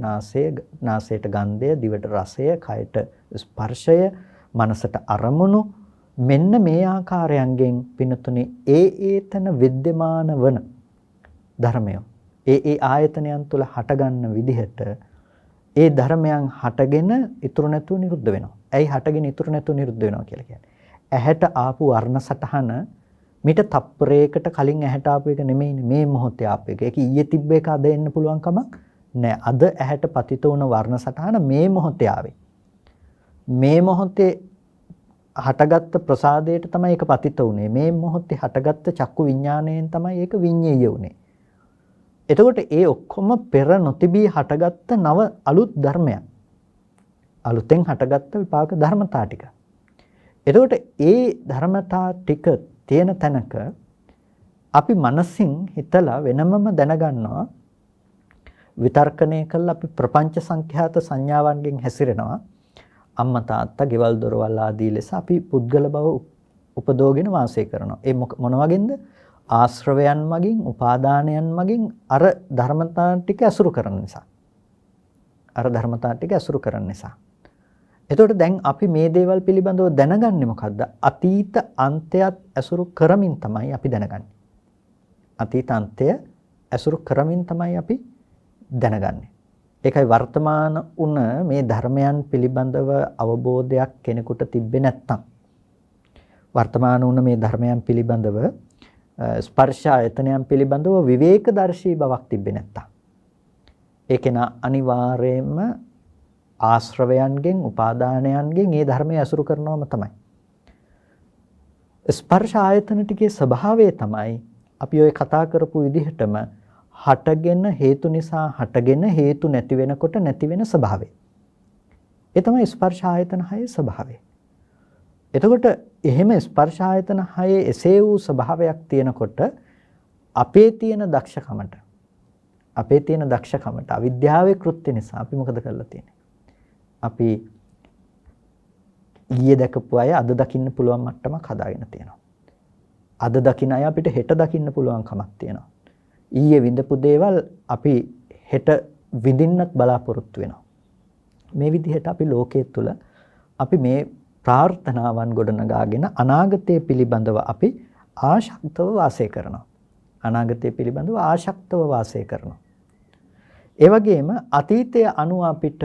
නාසයට ගන්ධය, දිවට රසය, කයට ස්පර්ශය, මනසට අරමුණු මෙන්න මේ ආකාරයන්ගෙන් පිනතුනේ ඒතන विद्यमान වන ධර්මය. ඒ ආයතනයන් තුල හටගන්න විදිහට ඒ ධර්මයන් හටගෙන ඉතුරු නැතුව නිරුද්ධ වෙනවා. ඇයි හටගෙන ඉතුරු නැතුව නිරුද්ධ වෙනවා කියලා කියන්නේ? ඇහැට ආපු වර්ණ සටහන මිට තප්පරයකට කලින් ඇහැට ආපු එක නෙමෙයිනේ මේ මොහොතේ ආපු එක. ඒක ඊයේ තිබ්බ එක අද එන්න පුළුවන් කමක් නෑ. අද ඇහැට පතිත වුණ වර්ණ සටහන මේ මොහොතේ ආවේ. මේ මොහොතේ හටගත්ත ප්‍රසාදයට තමයි ඒක පතිත වුනේ. මේ මොහොතේ හටගත්ත චක්කු විඥාණයෙන් තමයි ඒක විඤ්ඤේය වුනේ. එතකොට ඒ ඔක්කොම පෙර නොතිබී හටගත්ත නව අලුත් ධර්මයක්. අලුතෙන් හටගත්ත විපාක ධර්මතා ටික. එතකොට ඒ ධර්මතා ටික තියෙන තැනක අපි මනසින් හිතලා වෙනමම දැනගන්නවා විතර්කණය කළා අපි ප්‍රපංච සංඛ්‍යාත සංඥාවන්ගෙන් හැසිරෙනවා අම්මා තාත්තා ගෙවල් දොරවල් ආදී ලෙස අපි පුද්ගල බව උපදෝගෙන වාසය කරනවා. ඒ මොන වගේද? ආශ්‍රවයන් මගින් උපාදානයන් මගින් අර ධර්මතා ටික ඇසුරු කරන නිසා. අර ධර්මතා ටික ඇසුරු කරන නිසා. එතකොට දැන් අපි මේ දේවල් පිළිබඳව දැනගන්නේ මොකද්ද? අතීත අන්තයත් ඇසුරු කරමින් තමයි අපි දැනගන්නේ. අතීත අන්තය ඇසුරු කරමින් තමයි අපි දැනගන්නේ. ඒකයි වර්තමාන උන මේ ධර්මයන් පිළිබඳව අවබෝධයක් කෙනෙකුට තිබෙන්නේ නැත්නම් වර්තමාන උන මේ ධර්මයන් පිළිබඳව ස්පර්ශ ආයතනයන් පිළිබඳව විවේකදර්ශී බවක් තිබෙන්නේ නැත්නම් ඒකේන අනිවාර්යයෙන්ම ආශ්‍රවයන්ගෙන් උපාදානයන්ගෙන් මේ ධර්මය අසුරු කරනවම තමයි. ස්පර්ශ ආයතන ටිකේ ස්වභාවය තමයි අපි ඔය කතා කරපු විදිහටම හටගෙන හේතු නිසා හටගෙන හේතු නැති වෙනකොට නැති වෙන ස්වභාවය. ඒ තමයි ස්පර්ශ ආයතන හයේ ස්වභාවය. එතකොට එහෙම ස්පර්ශ ආයතන හයේ එසේ වූ ස්වභාවයක් තියෙනකොට අපේ තියෙන දක්ෂකමට අවිද්‍යාවේ කෘත්‍ය නිසා අපි මොකද කරලා තියෙන්නේ? අපි ඊයේ දැකපු අය අද දකින්න පුළුවන් මට්ටමක් හදාගෙන තියෙනවා. අද දකින්න අය අපිට හෙට දකින්න පුළුවන් කමක් තියෙනවා. ඊයේ විඳපු දේවල් අපි හෙට විඳින්නත් බලාපොරොත්තු වෙනවා. මේ විදිහට අපි ලෝකයේ තුල අපි මේ ප්‍රාර්ථනාවන් ගොඩනගාගෙන අනාගතය පිළිබඳව අපි ආශක්තව වාසය කරනවා. අනාගතය පිළිබඳව ආශක්තව වාසය කරනවා. ඒ වගේම අතීතය අනුව අපිට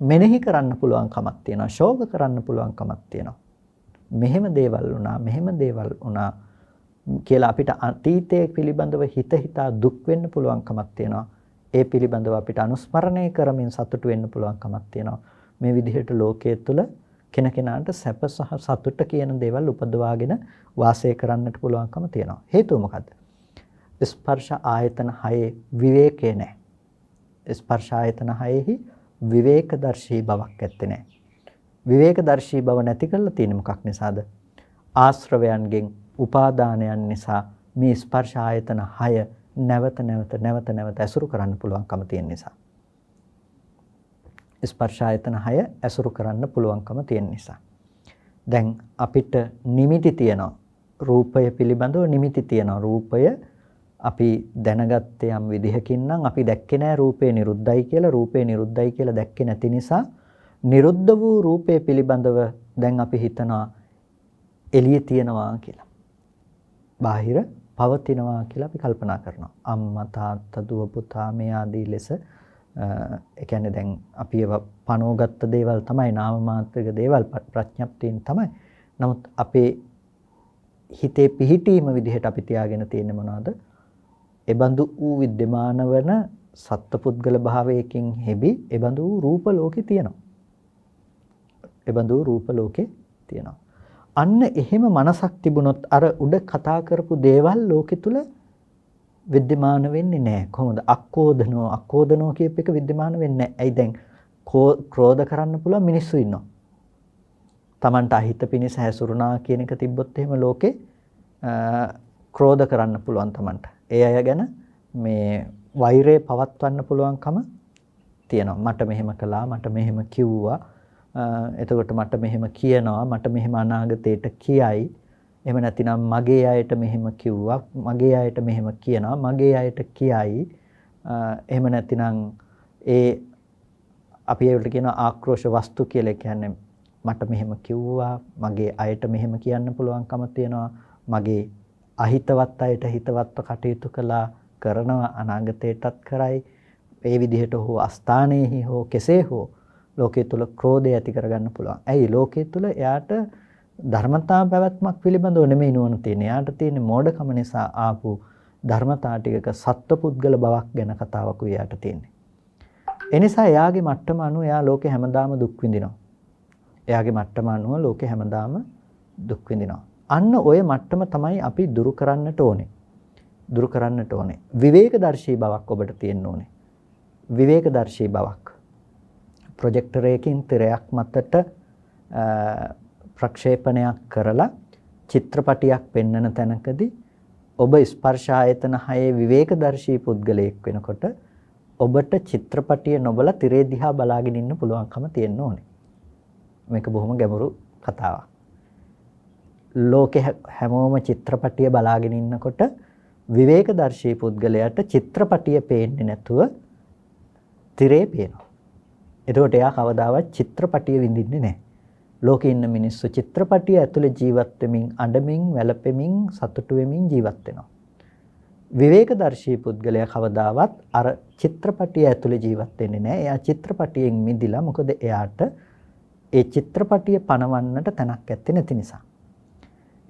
මෙනෙහි කරන්න පුළුවන් කමක් තියෙනවා. ශෝක කරන්න පුළුවන් කමක් තියෙනවා. මෙහෙම දේවල් වුණා කියලා අපිට අතීතයේ පිළිබඳව හිතා දුක් වෙන්න පුළුවන්කමක් තියෙනවා. ඒ පිළිබඳව අපිට අනුස්මරණය කරමින් සතුට වෙන්න පුළුවන්කමක් තියෙනවා. මේ විදිහට ලෝකයේ තුල කෙනකෙනාට සැප සහ සතුට කියන දේවල් උපදවාගෙන වාසය කරන්නට පුළුවන්කම තියෙනවා. හේතුව මොකද්ද? ස්පර්ශ ආයතන 6 විවේකේ නැහැ. ස්පර්ශ ආයතන 6ෙහි විවේකදර්ශී බවක් ඇත්තේ නැහැ. විවේකදර්ශී බව නැති කරලා තියෙන්නේ මොකක් නිසාද? ආශ්‍රවයන්ගෙන් උපාදානයන් නිසා මේ ස්පර්ශ ආයතන 6 නැවත ඇසුරු කරන්න පුළුවන්කම තියෙන නිසා. ස්පර්ශ ආයතන 6 ඇසුරු කරන්න පුළුවන්කම තියෙන නිසා. දැන් අපිට නිමිති තියෙනවා. රූපය පිළිබඳව නිමිති තියෙනවා. රූපය අපි දැනගත්තේ යම් විදිහකින් නම් අපි දැක්කේ නැහැ රූපේ නිරුද්ධයි කියලා. රූපේ නිරුද්ධයි කියලා දැක්කේ නැති නිසා නිරුද්ධ වූ රූපේ පිළිබඳව දැන් අපි හිතනවා එළියේ තියනවා කියලා. බාහිර පවතිනවා කියලා අපි කල්පනා කරනවා. අම්මා තාත්තා දුව පුතා මේ ආදී ලෙස ඒ කියන්නේ දැන් අපි ඒව පනෝගත්ත දේවල් තමයි නාම මාත්‍රික දේවල් ප්‍රඥප්තියෙන් තමයි. නමුත් අපේ හිතේ පිහිටීම විදිහට අපි තියාගෙන තියෙන්නේ මොනවද? එබඳු වූ विद्यमान වන සත්පුද්ගල භාවයකින් හෙබි එබඳු වූ රූප ලෝකේ තියෙනවා. එබඳු රූප ලෝකේ තියෙනවා. අන්න එහෙම මනසක් තිබුණොත් අර උඩ කතා කරපු දේවල් ලෝකෙ තුල विद्यमान වෙන්නේ නැහැ. කොහොමද? අක්කෝදනෝ කියප එක विद्यमान වෙන්නේ නැහැ. ඇයි දැන් ක්‍රෝධ කරන්න පුළුවන් මිනිස්සු ඉන්නවා. Tamanට අහිත පිනිස හැසුරුණා කියන එක තිබ්බොත් එහෙම ලෝකේ ක්‍රෝධ කරන්න පුළුවන් Tamanට. ඒ අය ගැන මේ වෛරය පවත්වන්න පුළුවන්කම තියෙනවා. මට මෙහෙම කළා, මට මෙහෙම කිව්වා. එතකොට මට මෙහෙම කියනවා, මට මෙහෙම අනාගතේට කියයි. එහෙම නැතිනම් මගේ අයට මෙහෙම කිව්වා, මගේ අයට මෙහෙම කියනවා, මගේ අයට කියයි. එහෙම නැතිනම් ඒ අපි ඒකට කියන ආක්‍රෝෂ වස්තු කියලා කියන්නේ මට මෙහෙම කිව්වා, මගේ අයට මෙහෙම කියන්න පුළුවන්කම තියෙනවා, මගේ අහිතවත් අයට හිතවත්ව කටයුතු කළා, කරනවා, අනාගතේටත් කරයි. ඒ විදිහට හෝ අස්ථානයේහි හෝ කෙසේ හෝ ලෝකයේ තුල ක්‍රෝධය ඇති කරගන්න පුළුවන්. ඇයි ලෝකයේ තුල එයාට ධර්මතා පැවැත්මක් පිළිබඳව නෙමෙයි නුවණ තියෙන්නේ. එයාට තියෙන්නේ මෝඩකම නිසා ආපු ධර්මතා ටිකක සත්පුද්ගල බවක් ගැන කතාවකුයි එයාට තියෙන්නේ. ඒ නිසා එයාගේ මට්ටම අනුව එයා ලෝකේ හැමදාම දුක් විඳිනවා. එයාගේ මට්ටම අනුව ලෝකේ හැමදාම දුක් විඳිනවා. අන්න ඔය මට්ටම තමයි අපි දුරු කරන්නට ඕනේ. දුරු කරන්නට ඕනේ. විවේකදර්ශී බවක් ඔබට තියෙන්න ඕනේ. විවේකදර්ශී බවක්. ප්‍රොජෙක්ටරයකින් තිරයක් මතට ප්‍රක්ෂේපණයක් කරලා චිත්‍රපටියක් පෙන්වන තැනකදී ඔබ ස්පර්ශ ආයතන 6 විවේකදර්ශී පුද්ගලයෙක් වෙනකොට ඔබට චිත්‍රපටිය නොබලා තිරේ දිහා බලාගෙන ඉන්න පුළුවන්කම තියෙන්න ඕනේ. මේක බොහොම ගැඹුරු කතාවක්. ලෝකේ හැමෝම චිත්‍රපටිය බලාගෙන ඉන්නකොට විවේකදර්ශී පුද්ගලයාට චිත්‍රපටිය පේන්නේ නැතුව තිරේ පේනවා. එතකොට එයා කවදාවත් චිත්‍රපටිය විඳින්නේ නැහැ. ලෝකේ ඉන්න මිනිස්සු චිත්‍රපටිය ඇතුලේ ජීවත් වෙමින්, අඬමින්, වැළපෙමින්, සතුටු වෙමින් ජීවත් වෙනවා. විවේකදර්ශී පුද්ගලයා කවදාවත් අර චිත්‍රපටිය ඇතුලේ ජීවත් වෙන්නේ නැහැ. එයා චිත්‍රපටියෙන් මිදිලා. මොකද එයාට ඒ චිත්‍රපටිය පනවන්නට තැනක් ඇත්තේ නැති නිසා.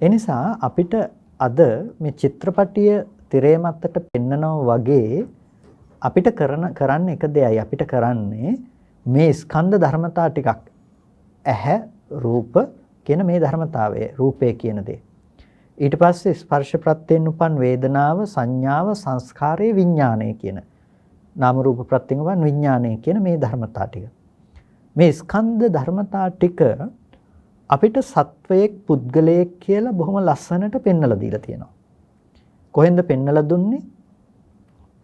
ඒ නිසා අපිට අද මේ චිත්‍රපටිය තිරේ මතට පෙන්නනවා වගේ අපිට කරන්න එක දෙයයි. අපිට කරන්නේ මේ ස්කන්ධ ධර්මතා ටිකක් ඇහැ රූප කියන මේ ධර්මතාවය රූපය කියන දේ. ඊට පස්සේ ස්පර්ශ ප්‍රත්‍යයෙන් උපන් වේදනාව සංඥාව සංස්කාරයේ විඥානය කියන නාම රූප ප්‍රත්‍යයෙන් උපන් විඥානය කියන මේ ධර්මතා ටික. මේ ස්කන්ධ ධර්මතා ටික අපිට සත්වයක් පුද්ගලයෙක් කියලා බොහොම ලස්සනට පෙන්වලා දීලා තියෙනවා. කොහෙන්ද පෙන්වලා දුන්නේ?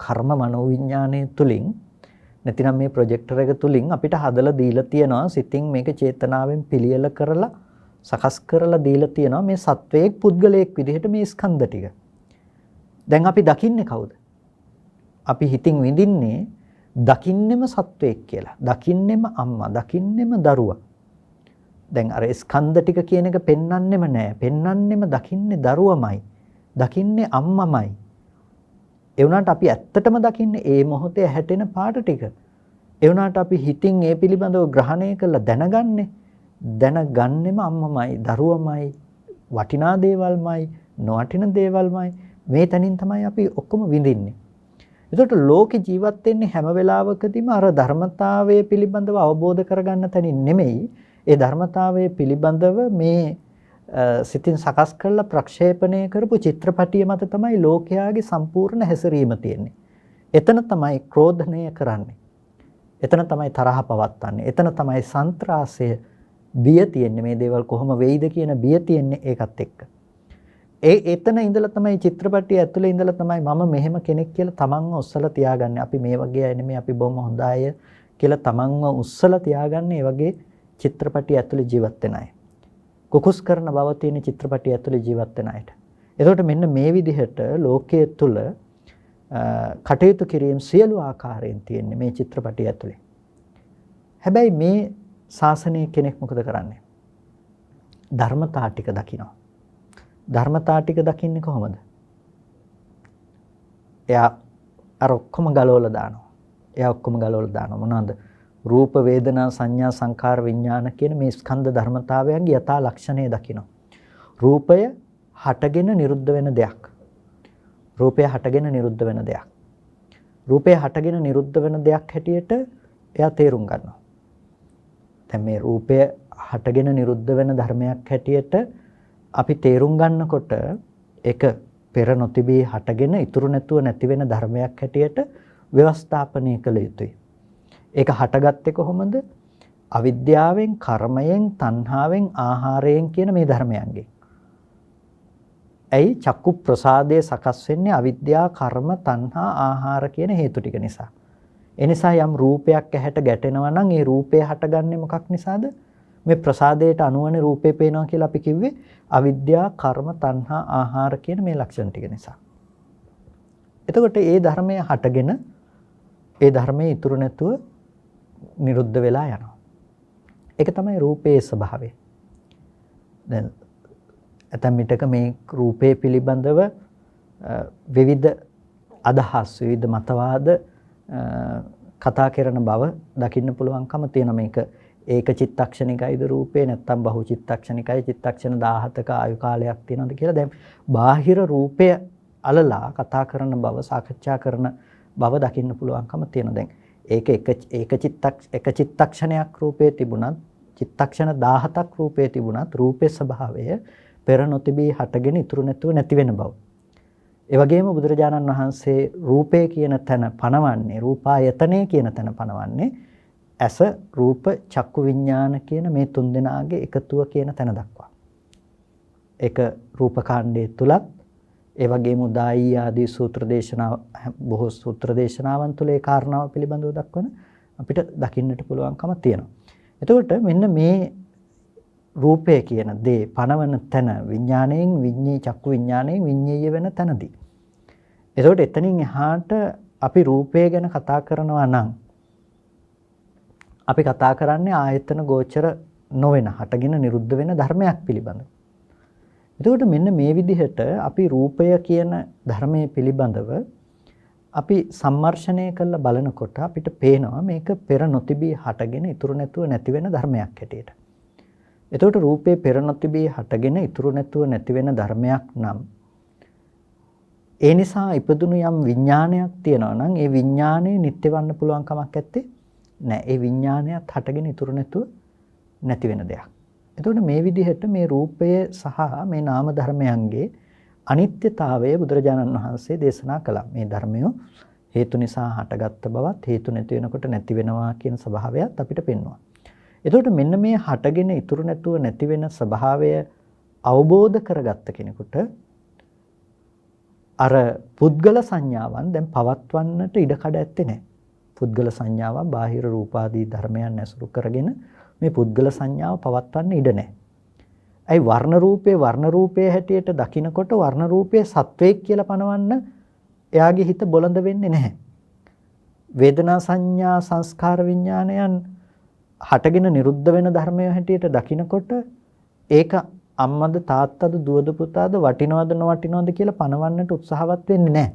කර්ම මනෝවිඥානයේ තුලින් නැතිනම් මේ ප්‍රොජෙක්ටර් එක තුලින් අපිට හදලා දීලා තියෙනවා. සිතින් මේක චේතනාවෙන් පිළියෙල කරලා සකස් කරලා දීලා තියෙනවා මේ සත්වයක් පුද්ගලයෙක් විදිහට මේ ස්කන්ධ ටික. දැන් අපි දකින්නේ කවුද? අපි හිතින් විඳින්නේ දකින්නෙම සත්වයක් කියලා. දකින්නෙම අම්මා, දකින්නෙම දරුවා. දැන් අර ස්කන්ධ ටික කියන එක පෙන්වන්නෙම නෑ. පෙන්වන්නෙම දකින්නේ දරුවමයි. දකින්නේ අම්මමයි. ඒ වුණාට අපි ඇත්තටම දකින්නේ ඒ මොහොතේ හැටෙන පාට ටික. ඒ වුණාට අපි හිතින් ඒ පිළිබඳව ග්‍රහණය කරලා දැනගන්නෙම අම්මමයි, දරුවමයි, වටිනා දේවල්මයි, නොවටින දේවල්මයි. මේ තැනින් තමයි අපි ඔක්කොම විඳින්නේ. ඒකට ලෝකේ ජීවත් වෙන්නේ හැම වෙලාවකදීම අර ධර්මතාවය පිළිබඳව අවබෝධ කරගන්න තැනින් නෙමෙයි. ඒ ධර්මතාවය පිළිබඳව මේ සිතින් සකස් කරලා ප්‍රක්ෂේපණය කරපු චිත්‍රපටිය මත තමයි ලෝකයාගේ සම්පූර්ණ හැසිරීම තියෙන්නේ. එතන තමයි ක්‍රෝධනය කරන්නේ. එතන තමයි තරහ පවත්වන්නේ. එතන තමයි සන්ත්‍රාසය බිය තියෙන්නේ. මේ දේවල් කොහොම වෙයිද කියන බිය තියෙන්නේ ඒකත් එක්ක. එතන ඉඳලා තමයි චිත්‍රපටිය ඇතුලේ ඉඳලා තමයි මම මෙහෙම කෙනෙක් කියලා තමන්ව උස්සලා තියාගන්නේ. අපි මේ වගේ අය නෙමෙයි, අපි බොහොම හොඳ අය කියලා තමන්ව උස්සලා තියාගන්නේ ඒ වගේ චිත්‍රපටිය ඇතුලේ ජීවත් වෙන අය. කුකුස් කරන බව තියෙන චිත්‍රපටිය ඇතුලේ ජීවත් වෙන අයට. එතකොට මෙන්න මේ විදිහට ලෝකයේ තුල කටයුතු කිරීම සියලු ආකාරයෙන් තියෙන්නේ මේ චිත්‍රපටිය ඇතුලේ. හැබැයි මේ ශාසනයේ කෙනෙක් මොකද කරන්නේ? ධර්මතා ටික දකිනවා. ධර්මතා ටික දකින්නේ කොහොමද? එයා අර ඔක්කොම ගලවලා දානවා. මොනවාද? රූප, වේදනා, සංඥා, සංකාර, විඥාන කියන මේ ස්කන්ධ ධර්මතාවයන්ගේ යථා ලක්ෂණය දකිනවා. රූපය හටගෙන නිරුද්ධ වෙන දෙයක්. රූපය හටගෙන නිරුද්ධ වෙන දෙයක්. රූපය හටගෙන නිරුද්ධ වෙන දෙයක් හැටියට එයා තේරුම් ගන්නවා. දැන් මේ රූපය හටගෙන නිරුද්ධ වෙන ධර්මයක් හැටියට අපි තේරුම් ගන්නකොට ඒක පෙර නොතිබී හටගෙන ඉතුරු නැතුව නැති වෙන ධර්මයක් හැටියට ව්‍යවස්ථාපනය කළ යුතුයි. ඒක හටගත්තේ කොහොමද? අවිද්‍යාවෙන්, කර්මයෙන්, තණ්හාවෙන්, ආහාරයෙන් කියන මේ ධර්මයන්ගෙන්. ඇයි චක්කු ප්‍රසාදයේ සකස් වෙන්නේ අවිද්‍යා, කර්ම, තණ්හා, ආහාර කියන හේතු ටික නිසා. ඒ නිසා යම් රූපයක් ඇහැට ගැටෙනවා නම් ඒ රූපය හටගන්නේ මොකක් නිසාද? මේ ප්‍රසාදයට අනුවනේ රූපේ පේනවා කියලා අපි කිව්වේ අවිද්‍යා, කර්ම, තණ්හා, ආහාර කියන මේ ලක්ෂණ ටික නිසා. එතකොට ඒ ධර්මය හටගෙන ඒ ධර්මයේ ඉතුරු නැතුව නිරුද්ධ වෙලා යනවා. ඒක තමයි රූපයේ ස්වභාවය. දැන් ඇතැම් විටක මේ රූපේ පිළිබඳව විවිධ අදහස්, විවිධ මතවාද කතා කරන බව දකින්න පුළුවන්කම තියෙන. මේක ඒක චිත්තක්ෂණිකයිද රූපේ නැත්නම් බහු චිත්තක්ෂණිකයි, චිත්තක්ෂණ 17ක ආයු කාලයක් තියෙනවද කියලා දැන් බාහිර රූපය අලලා කතා කරන බව, සාකච්ඡා කරන බව දකින්න පුළුවන්කම තියෙනවා. දැන් ඒක එක චිත්තක්ෂණයක් රූපේ තිබුණත්, චිත්තක්ෂණ 17ක් රූපේ තිබුණත් රූපේ ස්වභාවය පෙර නොතිබී හටගෙන ඉතුරු නැතුව නැති වෙන බව. ඒ වගේම බුදුරජාණන් වහන්සේ රූපේ කියන තැන පනවන්නේ, රූපායතනය කියන තැන පනවන්නේ ඇස, රූප, චක්කු විඥාන කියන මේ තුන් දෙනාගේ එකතුව කියන තැන දක්වා. ඒක රූපකාණ්ඩයේ තුලත් ඒ වගේම උදායි ආදී සූත්‍ර දේශනා, බොහෝ සූත්‍ර දේශනාවන් තුල ඒ කාරණාව පිළිබඳව දක්වන අපිට දකින්නට පුළුවන්කම තියෙනවා. එතකොට මෙන්න මේ රූපය කියන දේ පනවන තැන විඥාණයෙන්, චක්කු විඥාණයෙන් විඤ්ඤේය වෙන තැනදී. එතකොට එතනින් එහාට අපි රූපය ගැන කතා කරනවා නම් අපි කතා කරන්නේ ආයතන ගෝචර නොවන, හටගෙන නිරුද්ධ වෙන ධර්මයක් පිළිබඳව. එතකොට මෙන්න මේ විදිහට අපි රූපය කියන ධර්මයේ පිළිබඳව අපි සම්මර්ෂණය කරලා බලනකොට අපිට පේනවා මේක පෙර නොතිබී හටගෙන ඉතුරු නැතුව නැති වෙන ධර්මයක් හැටියට. එතකොට රූපේ පෙර නොතිබී හටගෙන ඉතුරු නැතුව නැති වෙන ධර්මයක් නම් ඒ නිසා ඉපදුණු යම් විඥානයක් තියෙනවා නම් ඒ විඥානය නිට්ටය වන්න පුළුවන් කමක් නැත්තේ නෑ. ඒ විඥානයත් හටගෙන ඉතුරු නැතුව නැති වෙන දෙයක්. එතකොට මේ විදිහට මේ රූපය සහ මේ නාම ධර්මයන්ගේ අනිත්‍යතාවය බුදුරජාණන් වහන්සේ දේශනා කළා. මේ ධර්මය හේතු නිසා හටගත්ත බවත් හේතු නැති වෙනකොට නැති වෙනවා කියන ස්වභාවයත් අපිට පෙන්වනවා. එතකොට මෙන්න මේ හටගෙන ඉතුරු නැතුව නැති වෙන ස්වභාවය අවබෝධ කරගත්ත කෙනෙකුට අර පුද්ගල සංඥාවන් දැන් පවත්වන්නට ඉඩ කඩ ඇත්තේ නැහැ. පුද්ගල සංඥාවන් බාහිර රූපාදී ධර්මයන් ඇසුරු කරගෙන මේ පුද්ගල සංඥාව පවත්වන්න ඉඩ නැහැ. ඇයි වර්ණ රූපයේ හැටියට දකිනකොට වර්ණ රූපයේ සත්වයක් කියලා පනවන්න එයාගේ හිත බොළඳ වෙන්නේ නැහැ. වේදනා සංඥා සංස්කාර විඥානයන් හටගෙන නිරුද්ධ වෙන ධර්මය හැටියට දකිනකොට ඒක අම්මද තාත්තද දුවද පුතාද වටිනවද නොවටිනවද කියලා පනවන්නට උත්සාහවත් වෙන්නේ නැහැ.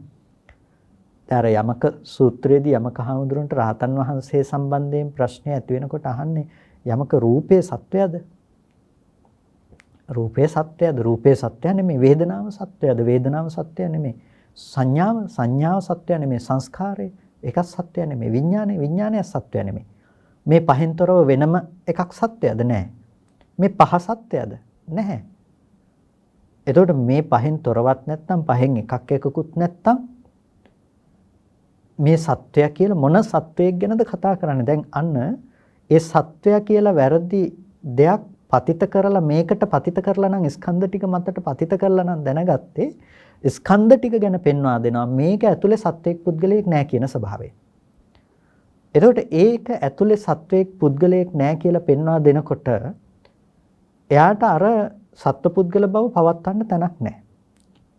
දැන් යමක සූත්‍රයේදී යමක හඳුරනට රහතන් වහන්සේ සම්බන්ධයෙන් ප්‍රශ්නය ඇති වෙනකොට අහන්නේ යමක රූපයේ සත්වයද? රූපේ සත්‍යයද? රූපේ සත්‍ය නෙමෙයි. වේදනාව සත්‍යයද? වේදනාව සත්‍ය නෙමෙයි. සංඥාව සත්‍ය නෙමෙයි. සංස්කාරය එකක් සත්‍ය නෙමෙයි. විඥානය සත්‍ය නෙමෙයි. මේ පහෙන් තොරව වෙනම එකක් සත්‍යයද? නැහැ. මේ පහ සත්‍යයද? නැහැ. එතකොට මේ පහෙන් තොරවත් නැත්නම් පහෙන් එකක් එකකුත් නැත්නම් මේ සත්වය කියලා මොන සත්වයක් ගැනද කතා කරන්නේ? දැන් අන්න ඒ සත්වය කියලා වැරදි දෙයක් පතිත කරලා මේකට පතිත කරලා නම් ස්කන්ධ ටික මතට පතිත කරලා නම් දැනගත්තේ ස්කන්ධ ටික ගැන පෙන්වා දෙනවා මේක ඇතුලේ සත්වයක් පුද්ගලයෙක් නැහැ කියන ස්වභාවය. එතකොට ඒක ඇතුලේ සත්වයක් පුද්ගලයෙක් නැහැ කියලා පෙන්වා දෙනකොට එයාට අර සත්පුද්ගල බව පවත්වන්න තැනක් නැහැ.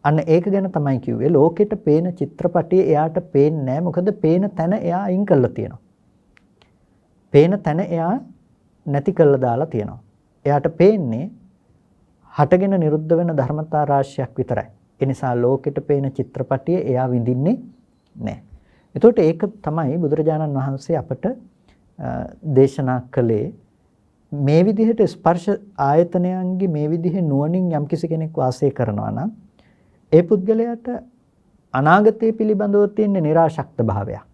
අන්න ඒක ගැන තමයි කිව්වේ ලෝකෙට පේන චිත්‍රපටිය එයාට පේන්නේ නැහැ. මොකද පේන තැන එයා අයින් කරලා තියෙනවා. පේන තැන එයා නැති කරලා දාලා තියෙනවා. එයාට පේන්නේ හටගෙන නිරුද්ධ වෙන ධර්මතා රාශියක් විතරයි. ඒ නිසා ලෝකෙට පේන චිත්‍රපටිය එයා විඳින්නේ නැහැ. එතකොට ඒක තමයි බුදුරජාණන් වහන්සේ අපට දේශනා කළේ මේ විදිහට ස්පර්ශ ආයතනයන්ගේ මේ විදිහේ නුවණින් යම්කිසි කෙනෙක් වාසය කරනවා නම් ඒ පුද්ගලයාට අනාගතය පිළිබඳව තියෙන નિરાශක්ත භාවයක්.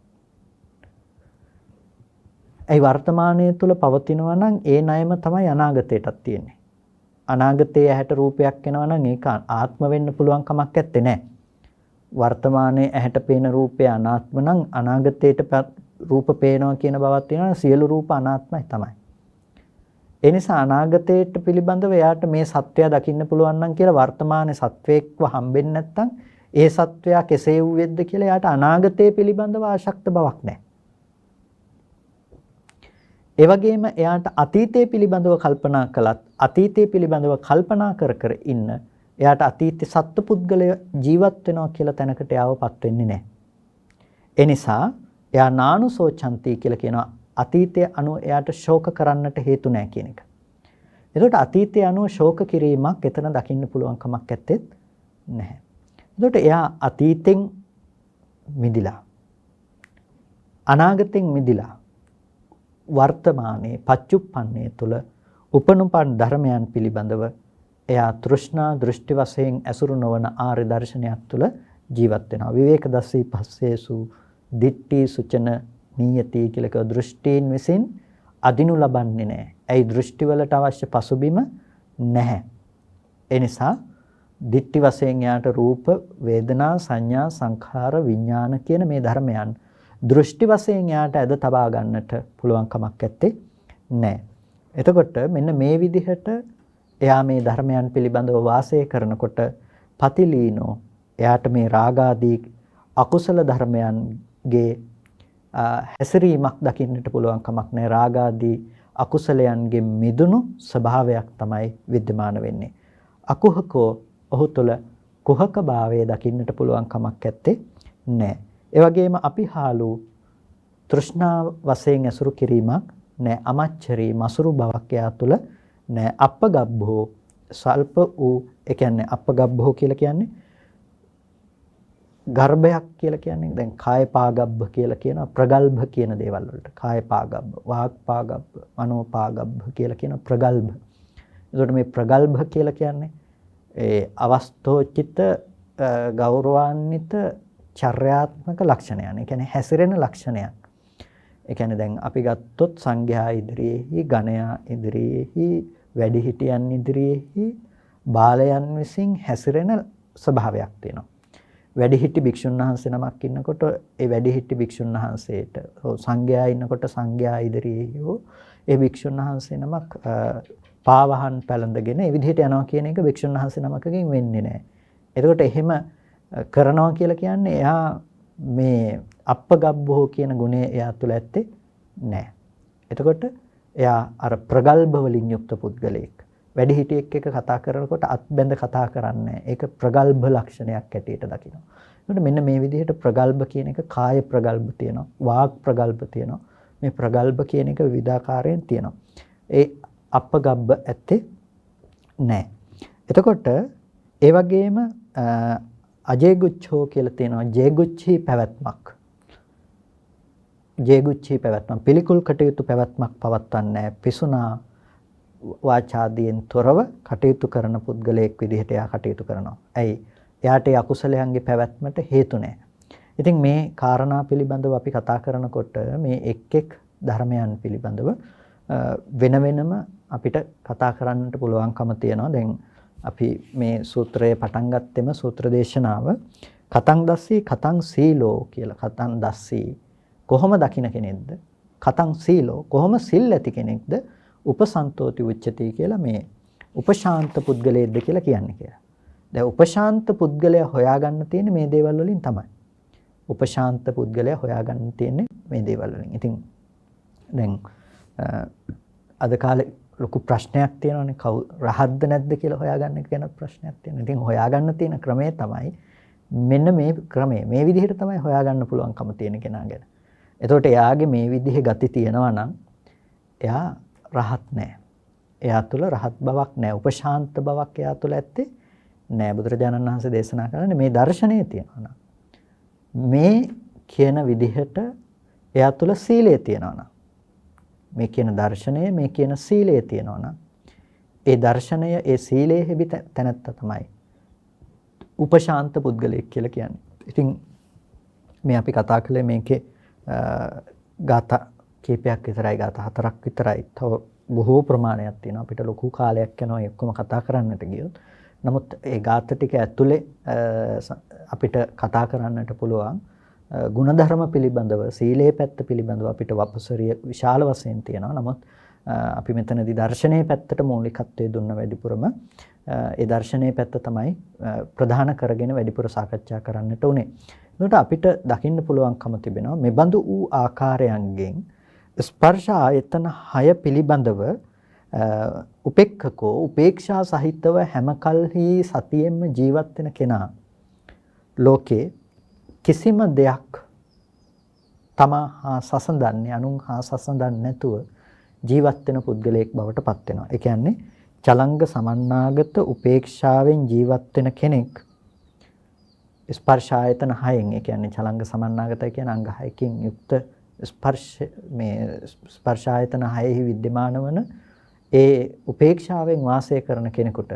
ඒ වර්තමානයේ තුල පවතිනවා නම් ඒ ණයම තමයි අනාගතයටත් තියෙන්නේ. අනාගතයේ ඇහැට රූපයක් එනවා නම් ඒක ආත්ම වෙන්න පුළුවන් කමක් නැත්තේ නෑ. වර්තමානයේ ඇහැට පේන රූපය අනාත්ම නම් අනාගතයට රූප පේනවා කියන බවක් තියෙනවා. සියලු රූප අනාත්මයි තමයි. ඒ නිසා අනාගතයට පිළිබඳව එයාට මේ සත්‍යය දකින්න පුළුවන් නම් කියලා වර්තමානයේ සත්වයක්ව හම්බෙන්නේ නැත්නම් ඒ සත්වයා කෙසේ වූවේද කියලා එයාට අනාගතය පිළිබඳව ආශක්ත බවක් නැහැ. ඒ වගේම එයාට අතීතය පිළිබඳව කල්පනා කළත් අතීතය පිළිබඳව කල්පනා කර කර ඉන්න එයාට අතීතේ සත්පුද්ගලය ජීවත් වෙනවා කියලා තැනකට යාවපත් වෙන්නේ නැහැ. ඒ නිසා එයා නානුසෝචන්ති කියලා කියනවා අතීතය අනුව එයාට ශෝක කරන්නට හේතු නැහැ කියන එක. එතකොට අතීතය අනුව ශෝක කිරීමක් එතන දකින්න පුළුවන් කමක් නැත්තේත් නැහැ. එතකොට එයා අතීතෙන් මිදිලා අනාගතෙන් මිදිලා වර්තමානයේ පච්චුප්පන්නේ තුල උපනුපන් ධර්මයන් පිළිබඳව එයා තෘෂ්ණා දෘෂ්ටි වශයෙන් ඇසුරු නොවන ආර්ය දර්ශනයක් තුල ජීවත් වෙනවා. විවේක දස්සී පස්සේසු දිට්ඨි සුචන නියති කියලා දෘෂ්ටීන් විසින් අදිනු ලබන්නේ නැහැ. ඒ දෘෂ්ටි වලට අවශ්‍ය පසුබිම නැහැ. ඒ නිසා දිට්ඨි වශයෙන් යාට රූප, වේදනා, සංඥා, සංඛාර, විඥාන කියන මේ ධර්මයන් දෘෂ්ටි වශයෙන් යාට ඇද තබා ගන්නට පුළුවන් කමක් නැත්තේ නැහැ. එතකොට මෙන්න මේ විදිහට එයා මේ ධර්මයන් පිළිබඳව වාසය කරනකොට පතිලීනෝ එයාට මේ රාගාදී අකුසල ධර්මයන්ගේ හැසිරීමක් දකින්නට පුළුවන් කමක් නැහැ. රාගාදී අකුසලයන්ගෙන් මිදුණු ස්වභාවයක් තමයි විද්‍යමාන වෙන්නේ. අකුහකෝ ඔහු තුළ කුහක භාවය දකින්නට පුළුවන් කමක් නැත්තේ නැහැ. ඒ වගේම අපිහාලු තෘෂ්ණා වශයෙන් ඇසුරු කිරීමක් නැහැ. අමච්චරී මසුරු බවක් එයා තුළ නැහැ. අපගබ්බෝ සල්ප වූ ඒ කියන්නේ අපගබ්බෝ කියලා කියන්නේ ගර්භයක් කියලා කියන්නේ දැන් කාය පාගබ්බ කියලා කියන ප්‍රගල්භ කියන දේවල් වලට කාය පාගබ්බ වාග් පාගබ්බ මනෝ පාගබ්බ කියලා කියන ප්‍රගල්භ. එතකොට මේ ප්‍රගල්භ කියලා කියන්නේ ඒ අවස්තෝචිත ගෞරවාන්විත චර්යාත්මක ලක්ෂණයන්. ඒ කියන්නේ හැසිරෙන ලක්ෂණයක්. ඒ කියන්නේ දැන් අපි ගත්තොත් සංඝයා ඉදිරියේහි ගණයා ඉදිරියේහි වැඩිහිටියන් ඉදිරියේහි බාලයන් විසින් හැසිරෙන ස්වභාවයක් තියෙනවා. වැඩිහිටි භික්ෂුන් වහන්සේ නමක් ඉන්නකොට ඒ වැඩිහිටි භික්ෂුන් වහන්සේට සංඝයා ඉන්නකොට සංඝයා ඉදිරියේ හෝ ඒ භික්ෂුන් වහන්සේ නමක් පාවහන් පැලඳගෙන ඒ විදිහට යනවා කියන එක භික්ෂුන් වහන්සේ නමකකින් වෙන්නේ නැහැ. එතකොට එහෙම කරනවා කියලා කියන්නේ එයා මේ අප්පගබ්බෝ කියන ගුණය එයා තුළ ඇත්තේ නැහැ. එතකොට එයා අර ප්‍රගල්භ වලින් යුක්ත පුද්ගලයෙක්. වැඩිහිටියෙක් එක්ක කතා කරනකොට අත්බැඳ කතා කරන්නේ ඒක ප්‍රගල්භ ලක්ෂණයක් ඇටියට දකිනවා. ඒකට මෙන්න මේ විදිහට ප්‍රගල්භ කියන එක කාය ප්‍රගල්භ තියෙනවා, වාග් ප්‍රගල්භ තියෙනවා. මේ ප්‍රගල්භ කියන එක විවිධාකාරයෙන් තියෙනවා. ඒ අපගබ්බ ඇත්තේ නැහැ. එතකොට ඒ වගේම අජේගුච්ඡෝ කියලා තියෙනවා. ජේගුච්ඡී පැවැත්මක්. ජේගුච්ඡී පැවැත්ම පිළිකුල් කටයුතු පැවැත්මක් පවත්වන්නේ නැහැ. පිසුනා වාචාදීන් තොරව කටයුතු කරන පුද්ගලයෙක් විදිහට එයා කටයුතු කරනවා. ඇයි? එයාට ඒ අකුසලයන්ගේ පැවැත්මට හේතු නැහැ. ඉතින් මේ කාරණා පිළිබඳව අපි කතා කරනකොට මේ එක් එක් ධර්මයන් පිළිබඳව වෙන වෙනම අපිට කතා කරන්නට පුළුවන්කම තියෙනවා. දැන් අපි මේ සූත්‍රයේ පටන් ගත්තෙම සූත්‍ර දේශනාව කතං දස්සී කතං සීලෝ කියලා. කතං දස්සී කොහොම දකින්න කෙනෙක්ද? කතං සීලෝ කොහොම සිල් ඇති කෙනෙක්ද? උපසන්තෝති උච්චති කියලා මේ උපශාන්ත පුද්ගලයෙක්ද කියලා කියන්නේ කියලා. දැන් උපශාන්ත පුද්ගලයා හොයාගන්න තියෙන්නේ මේ දේවල් වලින් තමයි. උපශාන්ත පුද්ගලයා හොයාගන්න තියෙන්නේ මේ දේවල් වලින්. ඉතින් දැන් අද කාලේ ලොකු ප්‍රශ්නයක් තියෙනවානේ රහත්ද නැද්ද කියලා හොයාගන්න එක ගැන ප්‍රශ්නයක් තියෙනවා. ඉතින් හොයාගන්න තියෙන ක්‍රමය තමයි මෙන්න මේ ක්‍රමය. මේ විදිහට තමයි හොයාගන්න පුළුවන්කම තියෙන කෙනා ගැන. එතකොට එයාගේ මේ විදිහේ ගති තියෙනවා නම් එයා රහත් නැහැ. එයා තුළ රහත් බවක් නැහැ. උපශාන්ත බවක් එයා තුළ ඇත්තේ නැහැ. බුදුරජාණන් වහන්සේ දේශනා කරන්නේ මේ දර්ශනය තියෙනවා නම්. මේ කියන විදිහට එයා තුළ සීලය තියෙනවා නම්. මේ කියන දර්ශනය මේ කියන සීලය තියෙනවා නම් ඒ දර්ශනය ඒ සීලයේ හැබි තැනත්ත තමයි උපශාන්ත පුද්ගලයෙක් කියලා කියන්නේ. ඉතින් මේ අපි කතා කළේ මේකේ ගාථා කීපයක් විතරයි, ගාථා 4ක් විතරයි. තව බොහෝ ප්‍රමාණයක් තියෙනවා. අපිට ලොකු කාලයක් යනවා ඒ ඔක්කොම කතා කරන්නට ගියොත්. නමුත් ඒ ගාථා ටික ඇතුලේ අපිට කතා කරන්නට පුළුවන් ගුණධර්ම පිළිබඳව, සීලේ පැත්ත පිළිබඳව අපිට වපසරිය විශාල වශයෙන් තියෙනවා. නමුත් අපි මෙතනදී දර්ශනීය පැත්තට මූලිකත්වයේ දුන්න වැඩිපුරම ඒ දර්ශනීය පැත්ත තමයි ප්‍රධාන කරගෙන වැඩිපුර සාකච්ඡා කරන්නට උනේ. ඒකට අපිට දකින්න පුළුවන්කම තිබෙනවා මේ බඳු වූ ආකාරයන්ගෙන් ස්පර්ශ ආයතන 6 පිළිබඳව උපේක්ඛකෝ උපේක්ෂා සහිතව හැම කල්හි සතියෙන්ම ජීවත් වෙන කෙනා ලෝකේ කිසිම දෙයක් තමා හා සසඳන්නේ අනුන් හා සසඳන්නේ නැතුව ජීවත් වෙන පුද්ගලයෙක් බවට පත් වෙනවා. ඒ කියන්නේ චලංග සමන්නාගත උපේක්ෂාවෙන් ජීවත් වෙන කෙනෙක් ස්පර්ශ ආයතන 6න්, ඒ කියන්නේ චලංග සමන්නාගත කියන අංග 6කින් යුක්ත ස්පර්ශ ආයතන 6හි विद्यमान වන ඒ උපේක්ෂාවෙන් වාසය කරන කෙනෙකුට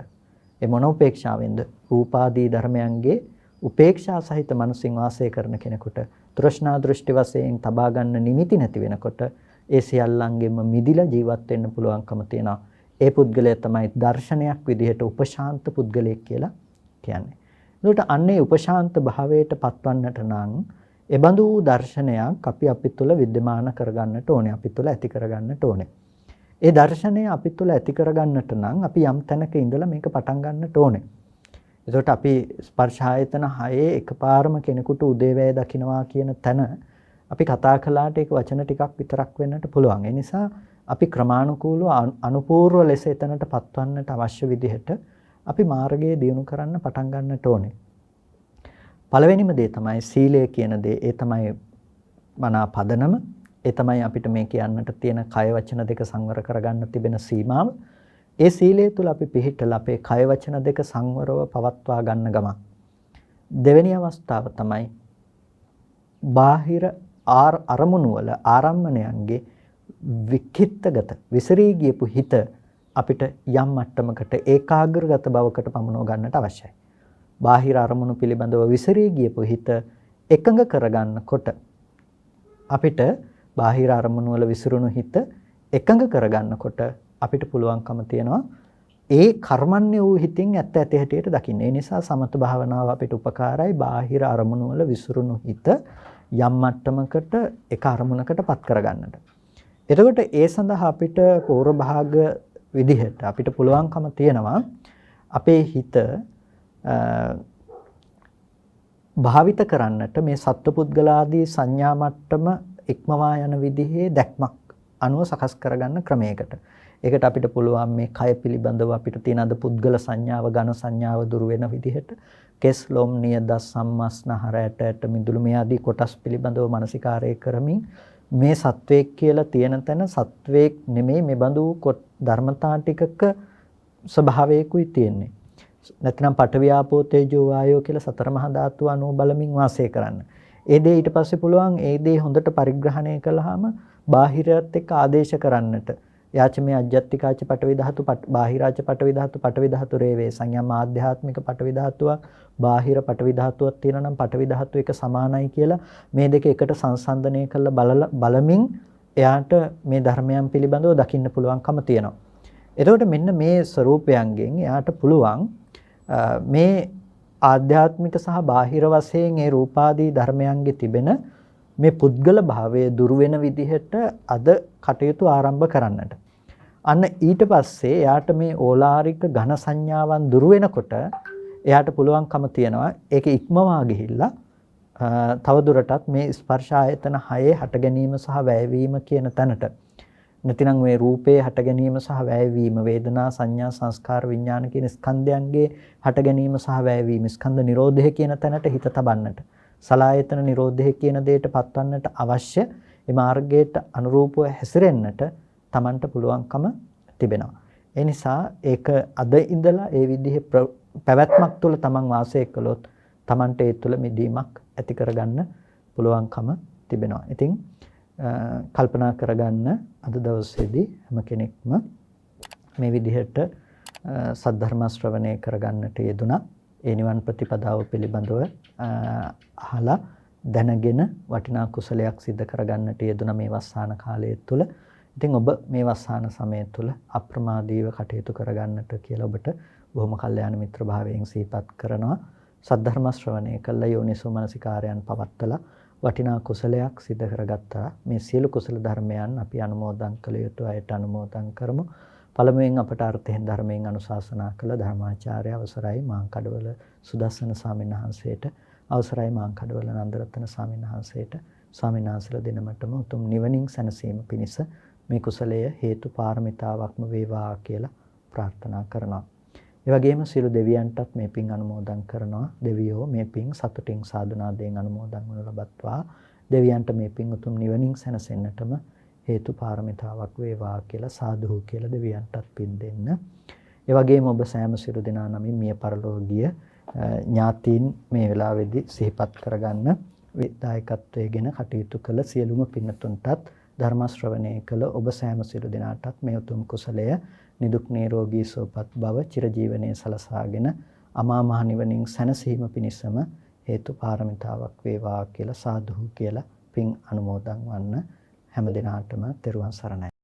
ඒ මොන උපේක්ෂාවෙන්ද? රූපාදී ධර්මයන්ගේ උපේක්ෂා සහිත මනසින් වාසය කරන කෙනෙකුට තෘෂ්ණා දෘෂ්ටි වශයෙන් තබා ගන්න නිමිති නැති වෙනකොට ඒ සියල්ලංගෙම මිදිලා ජීවත් වෙන්න පුළුවන්කම තියෙනවා. ඒ පුද්ගලයා තමයි දර්ශනයක් විදිහට උපශාන්ත පුද්ගලයෙක් කියලා කියන්නේ. ඒකට අන්නේ උපශාන්ත භාවයට පත්වන්නට නම් එබඳු දර්ශනයක් අපි තුළ विद्यमान කරගන්නට ඕනේ. අපි තුළ ඇති කරගන්නට ඕනේ. ඒ දර්ශනය අපි තුළ ඇති කරගන්නට නම් අපි යම් තැනක ඉඳලා මේක පටන් ගන්නට ඕනේ. එතකොට අපි ස්පර්ශ ආයතන 6 එකපාරම කෙනෙකුට උදේවැය දකින්නවා කියන තැන අපි කතා කළාට ඒක වචන ටිකක් විතරක් වෙන්නට පුළුවන්. ඒ නිසා අපි ක්‍රමානුකූලව අනුපූර්ව ලෙස එතනට පත්වන්නට අවශ්‍ය විදිහට අපි මාර්ගය දියුණු කරන්න පටන් ගන්නට ඕනේ. පළවෙනිම දේ තමයි සීලය කියන දේ. ඒ තමයි මනා පදනම. ඒ තමයි අපිට මේ කියන්නට තියෙන කය වචන දෙක සංවර කරගන්න තිබෙන සීමාව. ඒ සීලය තුළ අපි පිහිටලා අපේ කය වචන දෙක සංවරව පවත්වා ගන්න ගමන්. දෙවෙනි අවස්ථාව තමයි බාහිර අරමුණු වල ආරම්මණයන්ගේ වික්ඛිත්තගත විසරී ගියපු හිත අපිට යම් මට්ටමකට ඒකාග්‍රගත බවකට පමුණව ගන්නට අවශ්‍යයි. බාහිර අරමුණු පිළිබඳව විසරී ගියපු හිත එකඟ කරගන්නකොට අපිට බාහිර අරමුණු වල විසිරුණු හිත එකඟ කරගන්නකොට අපිට පුළුවන්කම තියෙනවා ඒ කර්මන්නේ වූ හිතින් ඇත්ත ඇති හැටියට දකින්න. ඒ නිසා සමත භාවනාව අපිට උපකාරයි. බාහිර අරමුණු වල විසිරුණු හිත යම් මට්ටමකට එක අරමුණකට පත් කරගන්නට. එතකොට ඒ සඳහා අපිට පූර්ව භාග විදිහට අපිට පුළුවන්කම තියෙනවා අපේ හිත භාවිත කරන්නට මේ සත්පුද්ගලාදී සංඥා මට්ටම ඉක්මවා යන විදිහේ දැක්මක් අනුව සකස් කරගන්න ක්‍රමයකට. ඒකට අපිට පුළුවන් මේ කය පිළිබඳව අපිට තියෙන අද පුද්ගල සංඥාව, ඝන සංඥාව දුරු වෙන විදිහට කෙස් ලොම් නියද සම්මස්නහර ඇට මිදුළු මේ ආදී කොටස් පිළිබඳව මානසිකාරය කරමින් මේ සත්වයක් කියලා තියෙන තැන සත්වයක් නෙමෙයි මේ බඳු ධර්මතා ටිකක ස්වභාවයකුයි තියෙන්නේ. නැත්නම් පඨවි ආපෝ තේජෝ වායෝ කියලා සතර මහා ධාතු අනුව බලමින් වාසය කරන්න. ඒ දේ ඊට පස්සේ පුළුවන් ඒ දේ හොඳට පරිග්‍රහණය කළාම බාහිරයත් එක්ක ආදේශ කරන්නට. යාච මේ අජ්ජත්තිකාච පඨවි ධාතු බාහිරාච පඨවි ධාතු පඨවි ධාතු රේවේ සංයම් ආධ්‍යාත්මික පඨවි ධාතුවක් බාහිර පඨවි ධාතුවක් තියෙනවා නම් පඨවි ධාතු එක සමානයි කියලා මේ දෙක එකට සංසන්දනය කරලා බලමින් එයාට මේ ධර්මයන් පිළිබඳව දකින්න පුළුවන්කම තියෙනවා. එතකොට මෙන්න මේ ස්වરૂපයන්ගෙන් එයාට පුළුවන් මේ ආධ්‍යාත්මික සහ බාහිර වශයෙන් ඒ රූපාදී ධර්මයන්ගේ තිබෙන මේ පුද්ගල භාවය දුරු වෙන විදිහට අද කටයුතු ආරම්භ කරන්නට. අන්න ඊට පස්සේ එයාට මේ ඕලාරික ඝන සංඥාවන් දුරු වෙනකොට එයාට පුළුවන්කම තියනවා ඒක ඉක්මවා ගිහිල්ලා තවදුරටත් මේ ස්පර්ශ ආයතන 6 හට ගැනීම සහ වැයවීම කියන තැනට නැතිනම් මේ රූපේ හට ගැනීම සහ වැයවීම වේදනා සංඥා සංස්කාර විඥාන කියන ස්කන්ධයන්ගේ හට ගැනීම සහ වැයවීම ස්කන්ධ නිරෝධය කියන තැනට හිත තබන්නට සලායතන නිරෝධය කියන දෙයට පත්වන්නට අවශ්‍ය මේ මාර්ගයට අනුරූපව හැසිරෙන්නට Tamanට පුළුවන්කම තිබෙනවා. ඒ නිසා ඒක අද ඉඳලා ඒ විදිහේ පැවැත්මක් තුළ Taman වාසය කළොත් Tamanට ඒ තුළ මිදීමක් ඇති කරගන්න පුළුවන්කම තිබෙනවා. ඉතින් කල්පනා කරගන්න අද දවසේදී හැම කෙනෙක්ම මේ විදිහට සද්ධර්ම ශ්‍රවණය කරගන්නට යෙදුණා. ඒ නිවන් ප්‍රතිපදාව පිළිබඳව අහලා දැනගෙන වටිනා කුසලයක් සිද්ධ කරගන්නට යෙදුණා මේ වස්සාන කාලය තුළ. ඉතින් ඔබ මේ වස්සාන සමය තුළ අප්‍රමාදීව කටයුතු කරගන්නට කියලා ඔබට බොහොම කල්යාණ මිත්‍ර භාවයෙන් සිහිපත් කරනවා. සද්ධර්ම ශ්‍රවණය කළා යෝනිසෝ මනසිකාරයන් පවත්තලා වටිනා කුසලයක් සිද්ධ කරගත්තා. මේ සියලු කුසල ධර්මයන් අපි අනුමෝදන් කළ යුතු අයට අනුමෝදන් කරමු. පළමුවෙන් අපට අර්ථයෙන් ධර්මයෙන් අනුශාසනා කළ ධර්මාචාර්ය අවසරයි මාංකඩවල සුදස්සන ස්වාමීන් වහන්සේට අවසරයි මාංකඩවල නන්දරත්න ස්වාමීන් වහන්සේට ස්වාමීන් වහන්සේලා දෙනමටම උතුම් නිවනින් සැනසීම පිණිස මේ කුසලය හේතු පාරමිතාවක්ම වේවා කියලා ප්‍රාර්ථනා කරනවා. ඒ වගේම සියලු දෙවියන්ටත් මේ පින් අනුමෝදන් කරනවා. දෙවියෝ මේ පින් සතුටින් සාදුනාදයෙන් අනුමෝදන් වනු ලබත්වා. දෙවියන්ට මේ පින් උතුම් නිවනින් සැනසෙන්නටම හේතු පාරමිතාවක් වේවා කියලා සාදු කියලා දෙවියන්ටත් පින් දෙන්න. ඒ වගේම ඔබ සෑම සියලු දෙනා නමින් මිය පරලෝකීය ඥාතීන් මේ වෙලාවේදී සිහිපත් කරගන්න විදායකත්වයේගෙන කටයුතු කළ සියලුම පින්තුන්ටත් ධර්ම ශ්‍රවණය කළ ඔබ සෑම සියලු දෙනාටත් මේ උතුම් කුසලය නිදුක් නිරෝගී සුවපත් භව චිරජීවනයේ සලසාගෙන අමා මහ නිවනින් සැනසීම පිණිසම හේතු පාරමිතාවක් වේවා කියලා සාදු කියලා පින් අනුමෝදන් වන්න. හැම දිනාටම තෙරුවන් සරණයි.